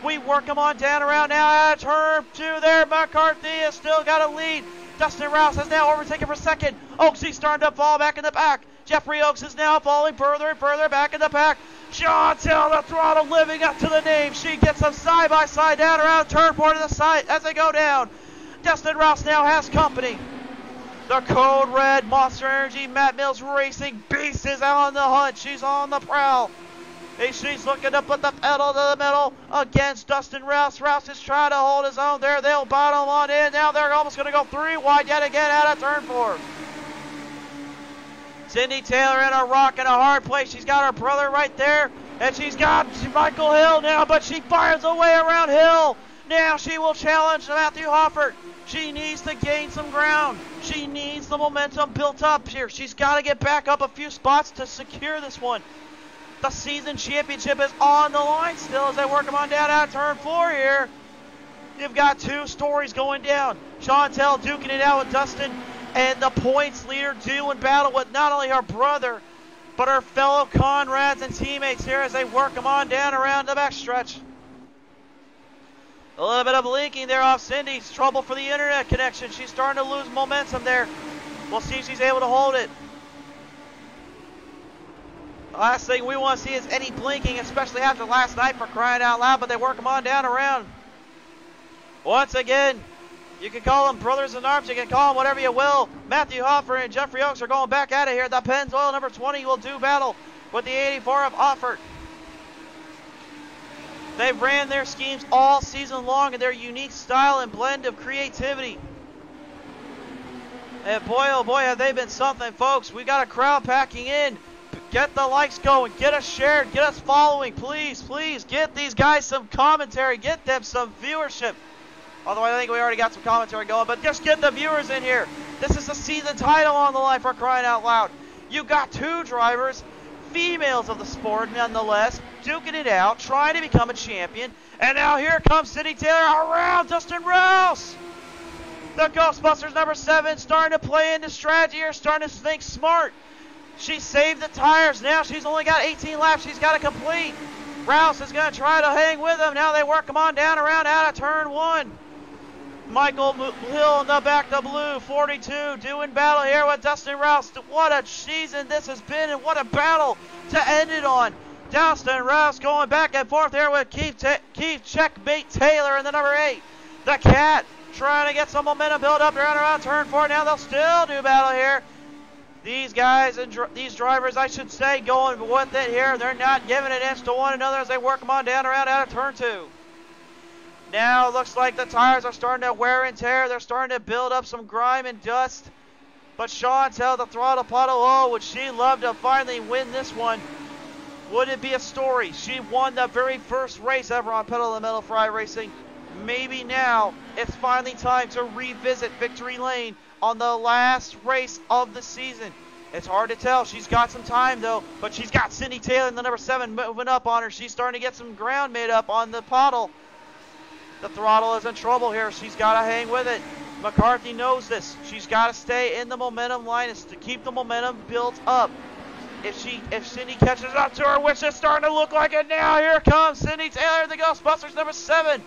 We work them on down around now out of turn 2 there. McCarthy has still got a lead. Dustin Rouse has now overtaken for second. Oaksey's starting to fall back in the back. Jeffrey Oaks is now falling further and further back in the pack. Chantel, the throttle living up to the name. She gets them side by side down around turn 4 to the side as they go down. Dustin Rouse now has company. The Code Red Monster Energy Matt Mills Racing Beast is out on the hunt. She's on the prowl. She's looking to put the pedal to the metal against Dustin Rouse. Rouse is trying to hold his own there. They'll bottom on in. Now they're almost going to go 3 wide yet again out of turn 4. Cindy Taylor in a rock and a hard place. She's got her brother right there. And she's got Michael Hill now, but she fires away around Hill. Now she will challenge Matthew Hoffert. She needs to gain some ground. She needs the momentum built up here. She's got to get back up a few spots to secure this one. The season championship is on the line still as they work them on down out of turn 4 here. You've got 2 stories going down. Chantel duking it out with Dustin, and the points leader doing battle with not only her brother, but her fellow Conrads and teammates here as they work them on down around the backstretch. A little bit of blinking there off Cindy's. Trouble for the internet connection. She's starting to lose momentum there. We'll see if she's able to hold it. The last thing we want to see is any blinking, especially after last night, for crying out loud, but they work them on down around. Once again, you can call them brothers in arms, you can call them whatever you will. Matthew Hoffer and Jeffrey Oaks are going back out of here. The Pennzoil number 20 will do battle with the 84 of Offert. They've ran their schemes all season long in their unique style and blend of creativity. And boy, oh boy, have they been something, folks. We got a crowd packing in. Get the likes going. Get us shared. Get us following. Please, please get these guys some commentary. Get them some viewership. Although I think we already got some commentary going. But just get the viewers in here. This is a season title on the line for crying out loud. You got 2 drivers, females of the sport nonetheless, duking it out, trying to become a champion. And now here comes Cindy Taylor around Dustin Rouse. The Ghostbusters number 7 starting to play into strategy here, starting to think smart. She saved the tires. Now she's only got 18 laps she's got to complete. Rouse is going to try to hang with them. Now they work them on down around out of turn 1. Michael Hill in the back, the blue, 42, doing battle here with Dustin Rouse. What a season this has been, and what a battle to end it on. Dustin Rouse going back and forth here with Keith Checkmate Taylor in the number 8. The Cat trying to get some momentum build up around turn 4. Now they'll still do battle here. These guys and these drivers, I should say, going with it here. They're not giving an inch to one another as they work them on down around out of turn 2. Now it looks like the tires are starting to wear and tear. They're starting to build up some grime and dust. But Chantel, the throttle puddle, oh, would she love to finally win this one? Would it be a story? She won the very first race ever on Pedal to the Metal Fry Racing. Maybe now it's finally time to revisit victory lane on the last race of the season. It's hard to tell. She's got some time though, but she's got Cindy Taylor in the number 7 moving up on her. She's starting to get some ground made up on the Pottle. The throttle is in trouble here. She's got to hang with it. McCarthy knows this. She's got to stay in the momentum line to keep the momentum built up. If Cindy catches up to her, which is starting to look like it now, here comes Cindy Taylor, the Ghostbusters number 7.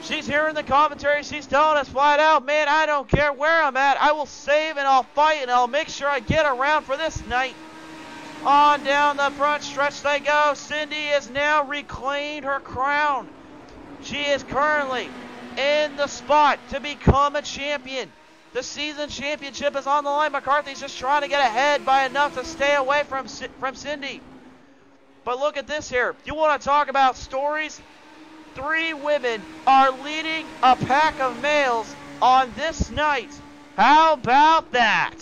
She's hearing the commentary. She's telling us flat out, man, I don't care where I'm at. I will save and I'll fight and I'll make sure I get around for this night. On down the front stretch they go. Cindy has now reclaimed her crown. She is currently in the spot to become a champion. The season championship is on the line. McCarthy's just trying to get ahead by enough to stay away from Cindy. But look at this here. You want to talk about stories? 3 women are leading a pack of males on this night. How about that?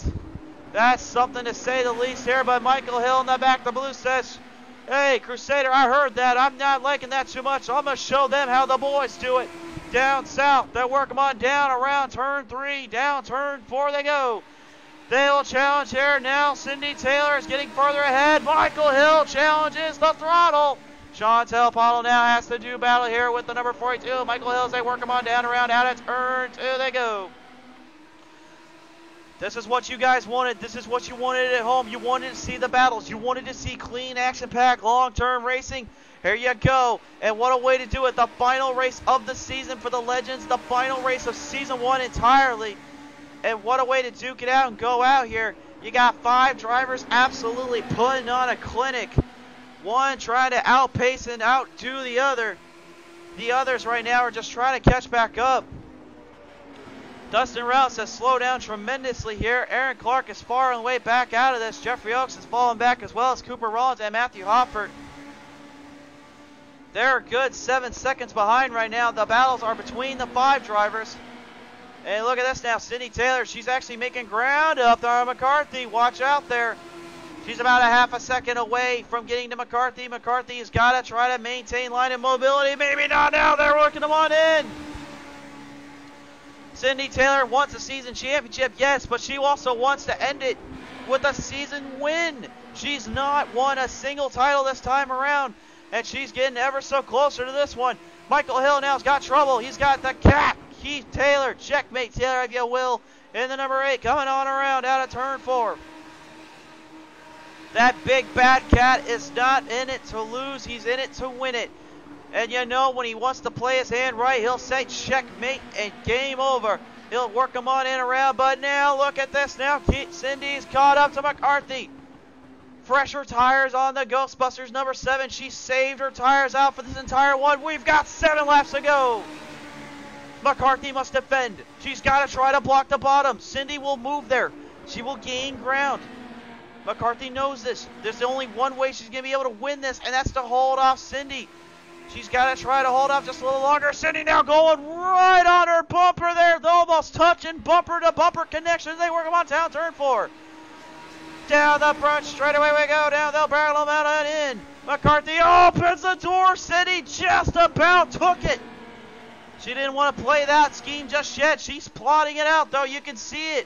That's something to say the least here. But Michael Hill in the back, the blue says, hey, Crusader, I heard that. I'm not liking that too much. I'm going to show them how the boys do it. Down south, they work them on down around turn 3. Down turn 4 they go. They'll challenge here. Now Cindy Taylor is getting further ahead. Michael Hill challenges the throttle. Chantel Pottle now has to do battle here with the number 42. Michael Hill as they work them on down around out at turn 2 they go. This is what you guys wanted. This is what you wanted at home. You wanted to see the battles. You wanted to see clean, action-packed, long-term racing. Here you go. And what a way to do it. The final race of the season for the Legends. The final race of Season 1 entirely. And what a way to duke it out and go out here. You got 5 drivers absolutely putting on a clinic. One trying to outpace and outdo the other. The others right now are just trying to catch back up. Dustin Rouse has slowed down tremendously here. Aaron Clark is far and away back out of this. Jeffrey Oakes has fallen back as well as Cooper Rollins and Matthew Hoffert. They're a good 7 seconds behind right now. The battles are between the 5 drivers. And look at this now. Cindy Taylor, she's actually making ground up there on McCarthy. Watch out there. She's about a half a second away from getting to McCarthy. McCarthy has got to try to maintain line of mobility. Maybe not now. They're working them on in. Cindy Taylor wants a season championship, yes, but she also wants to end it with a season win. She's not won a single title this time around, and she's getting ever so closer to this one. Michael Hill now's got trouble. He's got the cat. Keith Taylor, checkmate Taylor, if you will, in the number 8, coming on around out of turn 4. That big bad cat is not in it to lose. He's in it to win it. And you know, when he wants to play his hand right, he'll say checkmate and game over. He'll work him on in around, but now look at this now. Cindy's caught up to McCarthy. Fresher tires on the Ghostbusters number 7. She saved her tires out for this entire one. We've got 7 laps to go. McCarthy must defend. She's got to try to block the bottom. Cindy will move there. She will gain ground. McCarthy knows this. There's only one way she's going to be able to win this, and that's to hold off Cindy. She's got to try to hold off just a little longer. Cindy now going right on her bumper there. They're almost touching bumper-to-bumper connections. They work them on down turn 4. Down the front straight away we go. Down they'll barrel them out and in. McCarthy opens the door. Cindy just about took it. She didn't want to play that scheme just yet. She's plotting it out, though. You can see it.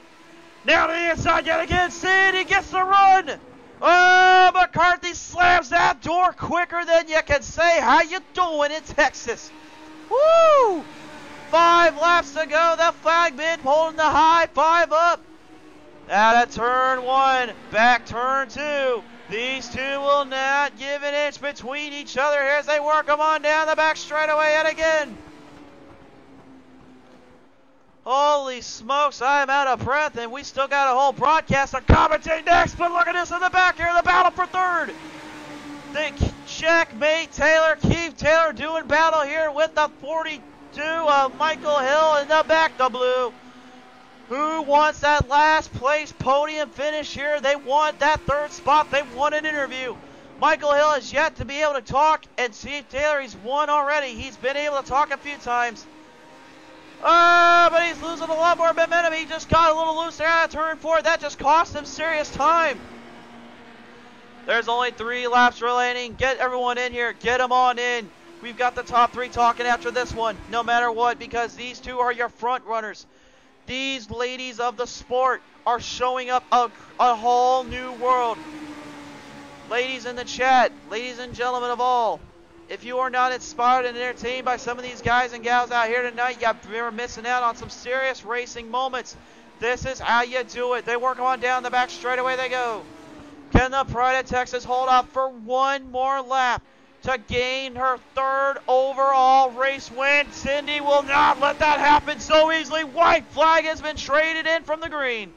Now to the inside yet again. Cindy gets the run. Oh, McCarthy slams that door quicker than you can say. How you doing in Texas? Woo! 5 laps to go. The flagman holding the high 5 up. Out of turn 1, back turn 2. These two will not give an inch between each other here as they work them on down the back straightaway yet again. Holy smokes, I am out of breath, and we still got a whole broadcast to commentate next, but look at this in the back here, the battle for third. The checkmate Taylor, Keith Taylor doing battle here with the to Michael Hill in the back, the blue. Who wants that last place podium finish here? They want that third spot. They want an interview. Michael Hill has yet to be able to talk, and Steve Taylor, he's won already. He's been able to talk a few times. But he's losing a lot more momentum. He just got a little loose there at turn 4. That just cost him serious time. There's only 3 laps remaining. Get everyone in here. Get them on in. We've got the top 3 talking after this one, no matter what, because these 2 are your front runners. These ladies of the sport are showing up a whole new world. Ladies in the chat, ladies and gentlemen of all, if you are not inspired and entertained by some of these guys and gals out here tonight, you're missing out on some serious racing moments. This is how you do it. They work on down the back straight away they go. Can the Pride of Texas hold out for one more lap to gain her 3rd overall race win? Cindy will not let that happen so easily. White flag has been traded in from the green.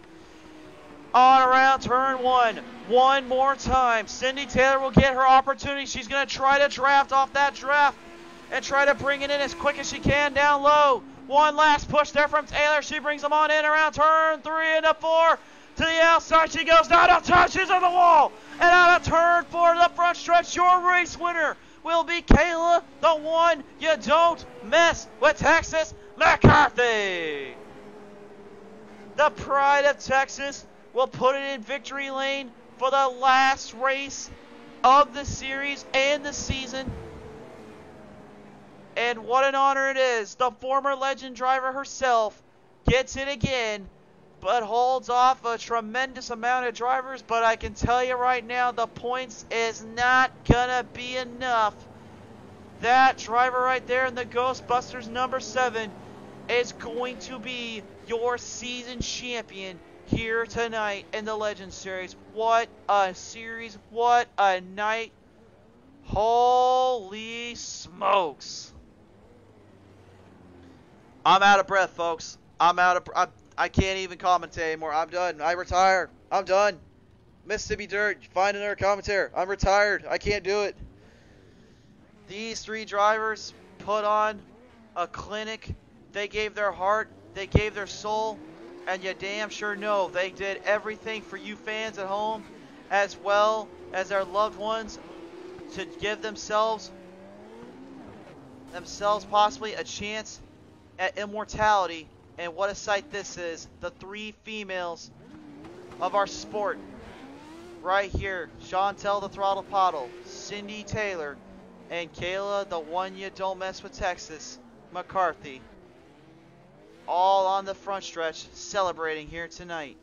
On around turn 1. One more time. Cindy Taylor will get her opportunity. She's going to try to draft off that draft and try to bring it in as quick as she can down low. One last push there from Taylor. She brings them on in around turn 3 into 4. To the outside she goes. Now touches on the wall. And out of turn 4 to the front stretch, your race winner will be Kayla, the one you don't mess with, Texas McCarthy. The Pride of Texas will put it in victory lane for the last race of the series and the season. And what an honor it is. The former legend driver herself gets it again, but holds off a tremendous amount of drivers. But I can tell you right now, the points is not gonna be enough. That driver right there in the Ghostbusters number 7 is going to be your season champion here tonight in the Legends Series. What a series, what a night. Holy smokes. I'm out of breath, folks. I can't even commentate anymore. I'm done. I retire. I'm done. Mississippi Dirt, find another commentator. I'm retired. I can't do it. These 3 drivers put on a clinic. They gave their heart. They gave their soul. And you damn sure know they did everything for you fans at home, as well as their loved ones, to give themselves possibly a chance at immortality. And what a sight this is. The 3 females of our sport right here. Chantel the Throttle Pottle, Cindy Taylor, and Kayla, the one you don't mess with, Texas McCarthy. All on the front stretch celebrating here tonight.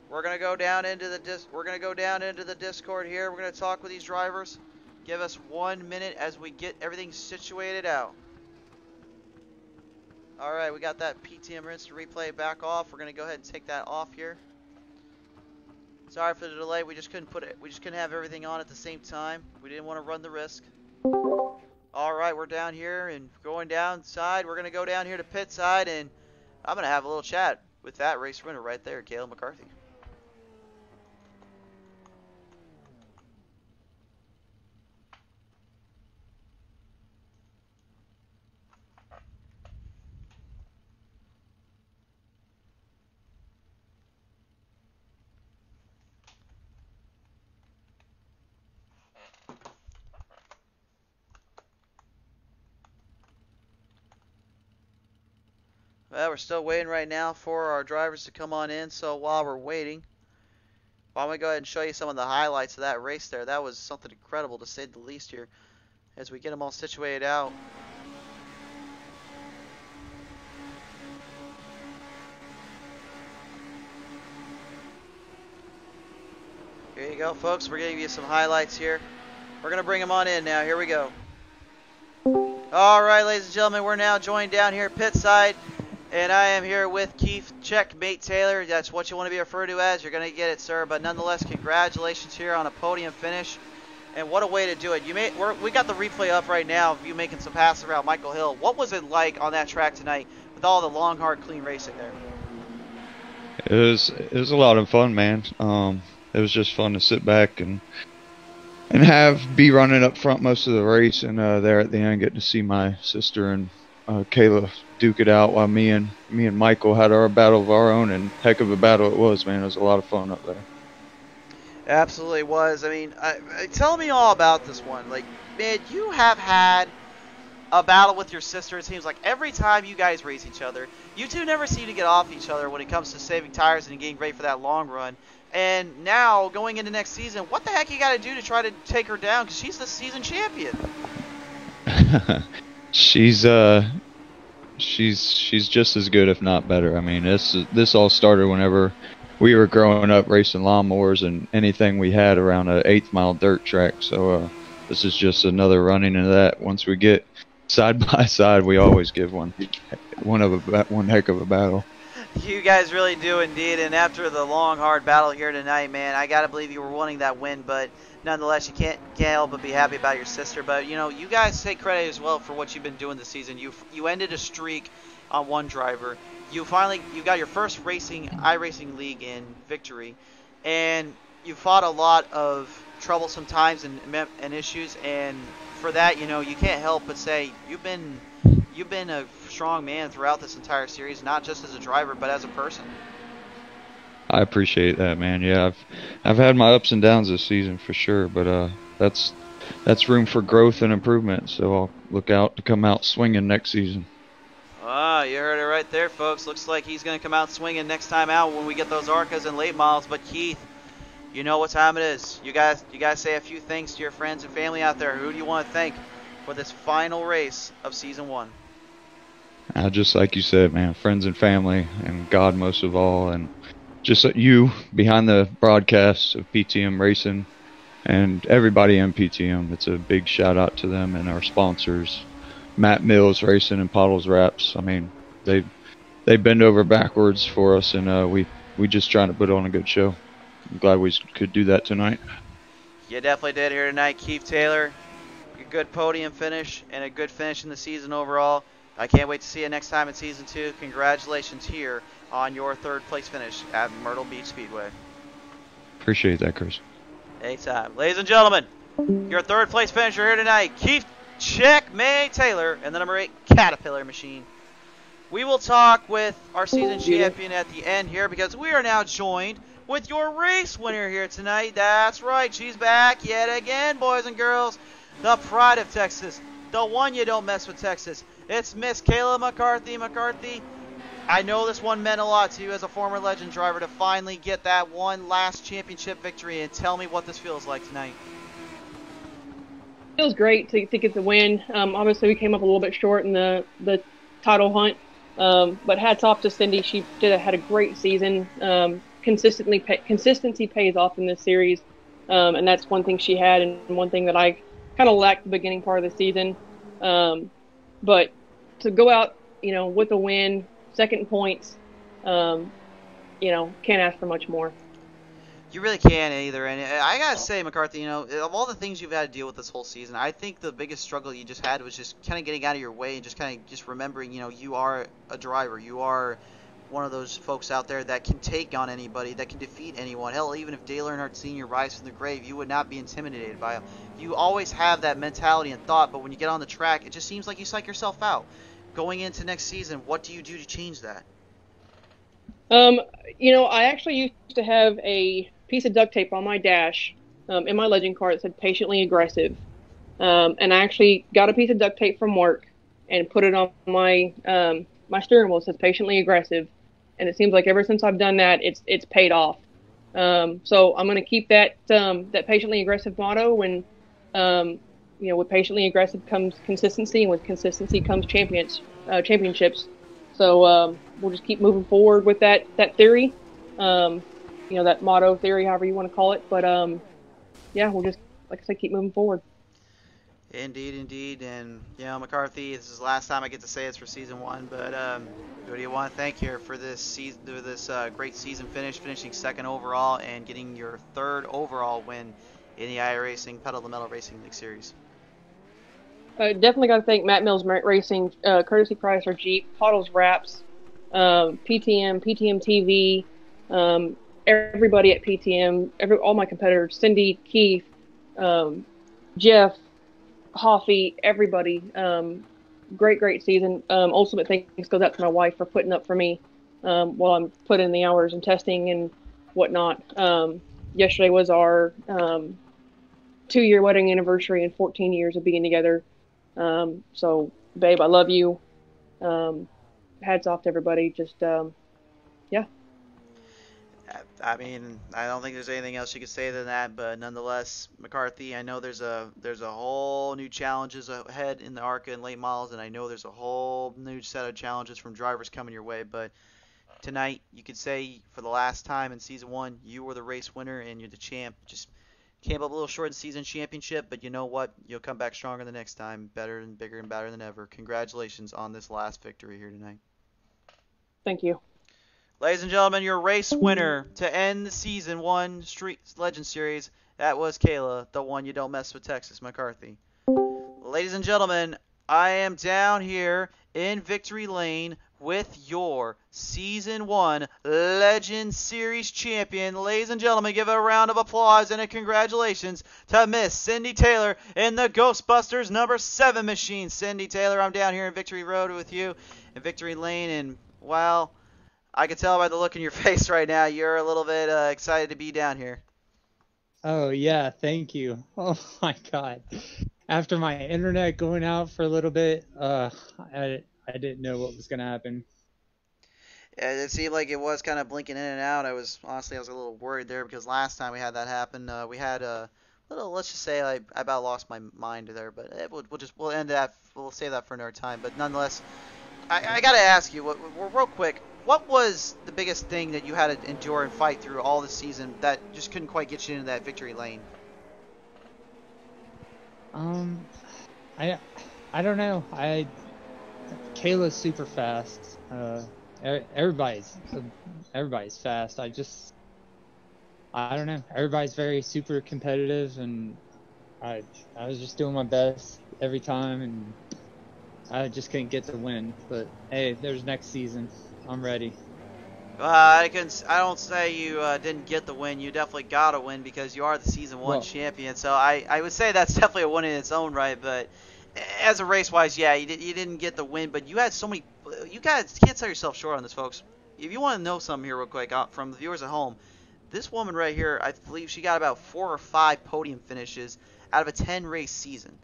We're going to go down into the Discord here. We're going to talk with these drivers. Give us 1 minute as we get everything situated out. Alright, we got that PTM rinse to replay back off. We're going to go ahead and take that off here. Sorry for the delay. We just couldn't have everything on at the same time. We didn't want to run the risk. Alright, we're down here and going down side. We're going to go down here to pit side, and I'm going to have a little chat with that race winner right there, Kayla McCarthy. Well, we're still waiting right now for our drivers to come on in, so while we're waiting, why don't we go ahead and show you some of the highlights of that race there. That was something incredible, to say the least, here, as we get them all situated out. Here you go, folks. We're going to give you some highlights here. We're going to bring them on in now. Here we go. All right, ladies and gentlemen, we're now joined down here at pit side. And I am here with Keith Checkmate Taylor. That's what you want to be referred to as. You're going to get it, sir. But nonetheless, congratulations here on a podium finish. And what a way to do it. We got the replay up right now of you making some passes around Michael Hill. What was it like on that track tonight with all the long, hard, clean racing there?
It was a lot of fun, man. It was just fun to sit back and be running up front most of the race, and there at the end getting to see my sister and Kayla duke it out while me and Michael had our battle of our own, and heck of a battle it was, man. It was a lot of fun up there.
Absolutely was. I mean, tell me all about this one. Like, man, you have had a battle with your sister. It seems like every time you guys race each other, you two never seem to get off each other when it comes to saving tires and getting ready for that long run. And now, going into next season, what the heck you got to do to try to take her down? Because she's the season champion.
She's just as good, if not better. I mean, this all started whenever we were growing up racing lawnmowers and anything we had around an 8th-mile dirt track. So this is just another running into that. Once we get side by side, we always give one heck of a battle.
You guys really do indeed. And after the long, hard battle here tonight, man, I gotta believe you were wanting that win. But nonetheless, you can't help but be happy about your sister. But you know, you guys take credit as well for what you've been doing this season. You ended a streak on one driver. You got your first iRacing league in victory, and you fought a lot of troublesome times and issues. And for that, you know, you can't help but say you've been a strong man throughout this entire series, not just as a driver but as a person.
I appreciate that, man. Yeah, I've had my ups and downs this season for sure, but that's room for growth and improvement. So I'll look out to come out swinging next season.
Ah, you heard it right there, folks. Looks like he's going to come out swinging next time out when we get those ARCAs and late models. But Keith, you know what time it is. You guys say a few things to your friends and family out there. Who do you want to thank for this final race of Season 1?
Just like you said, man, friends and family, and God most of all, and just you behind the broadcast of PTM Racing and everybody in PTM. It's a big shout out to them and our sponsors, Matt Mills Racing and Pottlez Wrapz. I mean, they bend over backwards for us, and we just trying to put on a good show. I'm glad we could do that tonight.
You definitely did here tonight, Keith Taylor. A good podium finish and a good finish in the season overall. I can't wait to see you next time in Season 2. Congratulations here on your 3rd place finish at Myrtle Beach Speedway.
Appreciate that, Chris.
Anytime. Ladies and gentlemen, your 3rd place finisher here tonight, Keith Checkmate Taylor and the number 8 Caterpillar Machine. We will talk with our season champion at the end here because we are now joined with your race winner here tonight. That's right, she's back yet again, boys and girls. The pride of Texas, the one you don't mess with Texas. It's Miss Kayla McCarthy. McCarthy, I know this one meant a lot to you as a former Legend driver to finally get that one last championship victory, and tell me what this feels like tonight.
Feels great to get the win. Obviously, we came up a little bit short in the title hunt, but hats off to Cindy. She had a great season. Consistency pays off in this series, and that's one thing she had, and one thing that I kind of lacked the beginning part of the season. But to go out, with a win, 2nd points, can't ask for much more.
You really can't either. And I got to say, McCarthy, of all the things you've had to deal with this whole season, I think the biggest struggle you just had was just kind of getting out of your way and just kind of just remembering, you are a driver. You are one of those folks out there that can take on anybody, that can defeat anyone. Hell, even if Dale Earnhardt Sr. rise from the grave, you would not be intimidated by him. You always have that mentality and thought, but when you get on the track, it just seems like you psych yourself out. Going into next season, what do you do to change that?
I actually used to have a piece of duct tape on my dash in my Legend car that said patiently aggressive. And I actually got a piece of duct tape from work and put it on my my steering wheel that says patiently aggressive. And it seems like ever since I've done that, it's paid off. So I'm going to keep that patiently aggressive motto. When with patiently aggressive comes consistency, and with consistency comes championships. So we'll just keep moving forward with that theory, that motto theory, however you want to call it. But we'll just, like I said, keep moving forward.
Indeed. And, McCarthy, this is the last time I get to say this for Season 1, but who do you want to thank here for this season, this great season finish, finishing 2nd overall and getting your 3rd overall win in the iRacing Pedal to the Metal Racing League Series?
Definitely got to thank Matt Mills Racing, Courtesy Chrysler Jeep, Pottlez Wrapz, PTM TV, everybody at PTM, all my competitors, Cindy, Keith, Jeff, Hoffy, everybody. Great season. Ultimate thanks goes out to my wife for putting up for me while I'm putting in the hours and testing and whatnot. Yesterday was our 2-year wedding anniversary and 14 years of being together. So, babe, I love you. Hats off to everybody. Just, yeah.
I mean, I don't think there's anything else you could say than that, but nonetheless, McCarthy, I know there's a whole new challenges ahead in the ARCA and late models, and I know there's a whole new set of challenges from drivers coming your way, but tonight, you could say for the last time in Season 1, you were the race winner and you're the champ. Just came up a little short in season championship, but you know what? You'll come back stronger the next time, better and bigger and better than ever. Congratulations on this last victory here tonight.
Thank you.
Ladies and gentlemen, your race winner to end the Season 1 Street Legend Series, that was Kayla, the one you don't mess with Texas, McCarthy. Ladies and gentlemen, I am down here in Victory Lane with your Season 1 Legend Series champion. Ladies and gentlemen, give a round of applause and a congratulations to Miss Cindy Taylor in the Ghostbusters number 7 machine. Cindy Taylor, I'm down here in Victory Road with you in Victory Lane, and, well, I can tell by the look in your face right now, you're a little bit excited to be down here.
Oh, yeah, thank you. Oh, my God. After my internet going out for a little bit, I didn't know what was going to happen.
It seemed like it was kind of blinking in and out. I was a little worried there because last time we had that happen, we had a little, let's just say I about lost my mind there, but we'll end that, we'll save that for another time. But nonetheless, I got to ask you, real quick, what was the biggest thing that you had to endure and fight through all this season that just couldn't quite get you into that victory lane?
I don't know. Kayla's super fast. Everybody's fast. I don't know. Everybody's very super competitive, and I was just doing my best every time, and I just couldn't get the win. But hey, there's next season. I'm ready.
I don't say you didn't get the win. You definitely got a win because you are the Season 1 champion. So I would say that's definitely a win in its own right. But as a race-wise, yeah, you didn't get the win. But you had so many. You guys can't sell yourself short on this, folks. If you want to know something here real quick from the viewers at home, this woman right here, I believe she got about 4 or 5 podium finishes out of a 10-race season.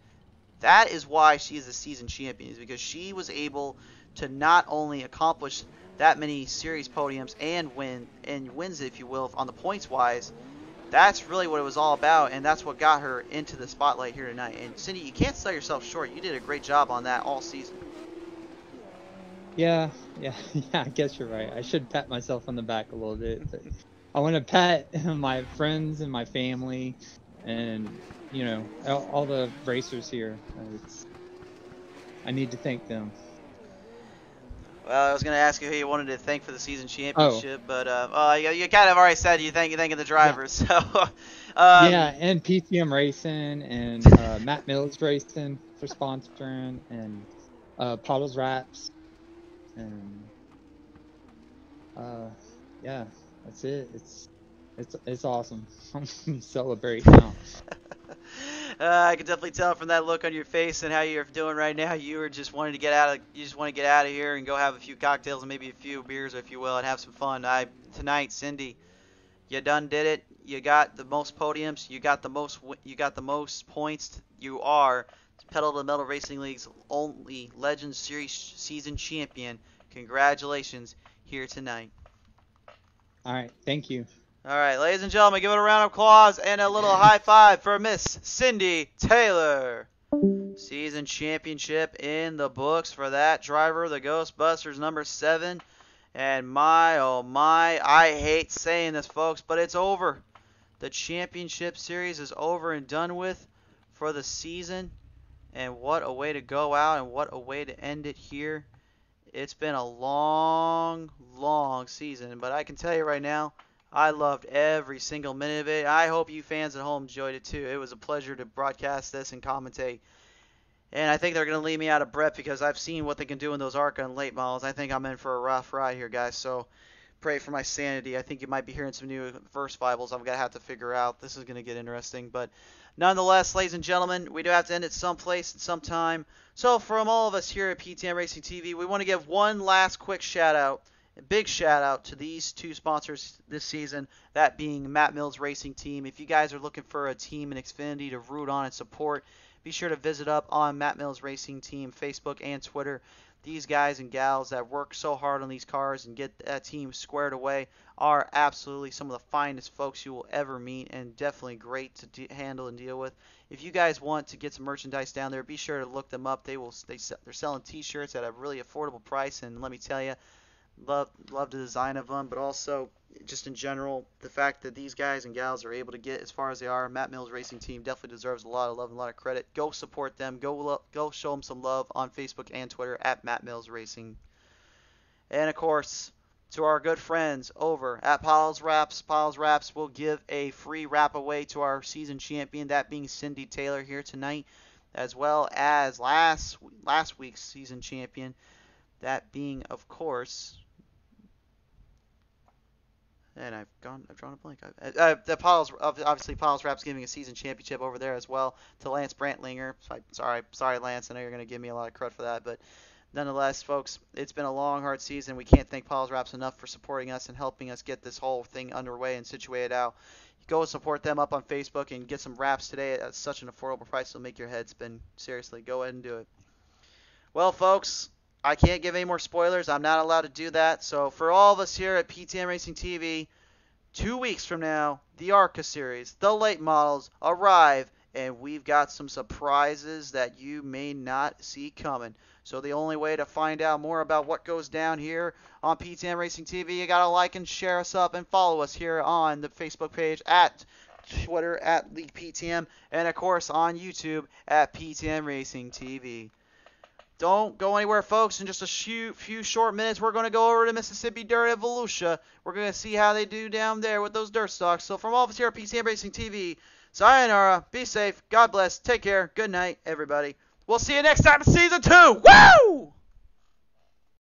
That is why she is the season champion, is because she was able to not only accomplish that many series podiums and wins, if you will, on the points wise. That's really what it was all about, and that's what got her into the spotlight here tonight. And Cindy, you can't sell yourself short. You did a great job on that all season.
Yeah, I guess you're right. I should pat myself on the back a little bit, but I want to pat my friends and my family, and all the racers here. I need to thank them.
Well, I was going to ask you who you wanted to thank for the season championship, but you kind of already said you're thanking the drivers. Yeah. So,
yeah, and PTM Racing and Matt Mills Racing for sponsoring, and Pottlez Wrapz, and yeah, that's it. It's awesome. I'm gonna celebrate now.
I can definitely tell from that look on your face and how you're doing right now. You were just wanting to get out of. You just want to get out of here and go have a few cocktails and maybe a few beers, if you will, and have some fun. Tonight, Cindy, you done did it. You got the most podiums. You got the most points. You are Pedal to the Metal Racing League's only Legends Series season champion. Congratulations here tonight.
All right, thank you.
All right, ladies and gentlemen, give it a round of applause and a little high five for Miss Cindy Taylor. Season championship in the books for that driver, the Ghostbusters number 7. And my, oh my, I hate saying this, folks, but it's over. The championship series is over and done with for the season. And what a way to go out, and what a way to end it here. It's been a long, long season, but I can tell you right now, I loved every single minute of it. I hope you fans at home enjoyed it too. It was a pleasure to broadcast this and commentate. And I think they're going to leave me out of breath because I've seen what they can do in those ARCA and late models. I think I'm in for a rough ride here, guys. So pray for my sanity. I think you might be hearing some new verse Bibles I'm going to have to figure out. This is going to get interesting. But nonetheless, ladies and gentlemen, we do have to end it someplace and sometime. So from all of us here at PTM Racing TV, we want to give one last quick shout-out, a big shout-out to these two sponsors this season, that being Matt Mills Racing Team. If you guys are looking for a team in Xfinity to root on and support, be sure to visit up on Matt Mills Racing Team Facebook and Twitter. These guys and gals that work so hard on these cars and get that team squared away are absolutely some of the finest folks you will ever meet, and definitely great to handle and deal with. If you guys want to get some merchandise down there, be sure to look them up. They're selling t-shirts at a really affordable price, and let me tell you, love the design of them, but also just in general, the fact that these guys and gals are able to get as far as they are. Matt Mills Racing Team definitely deserves a lot of love and a lot of credit. Go support them. Go show them some love on Facebook and Twitter at Matt Mills Racing. And of course, to our good friends over at Pottlez Wrapz. Pottlez Wrapz will give a free wrap away to our season champion, that being Cindy Taylor here tonight, as well as last week's season champion, that being, of course, and I've drawn a blank. The obviously Pottlez Wrapz giving a season championship over there as well to Lance Brantlinger. Sorry, Lance. I know you're going to give me a lot of credit for that, but nonetheless, folks, it's been a long, hard season. We can't thank Pottlez Wrapz enough for supporting us and helping us get this whole thing underway and situated out. Go and support them up on Facebook and get some wraps today at such an affordable price. It'll make your head spin. Seriously, go ahead and do it. Well, folks, I can't give any more spoilers. I'm not allowed to do that. So for all of us here at PTM Racing TV, 2 weeks from now, the ARCA series, the late models arrive, and we've got some surprises that you may not see coming. So the only way to find out more about what goes down here on PTM Racing TV, you got to like and share us up and follow us here on the Facebook page, at Twitter at League PTM, and of course on YouTube at PTM Racing TV. Don't go anywhere, folks. In just a few short minutes, we're going to go over to Mississippi Dirt at Volusia. We're going to see how they do down there with those dirt stocks. So from all of us here at PTM Racing TV, sayonara, be safe, God bless, take care, good night, everybody. We'll see you next time in Season 2. Woo!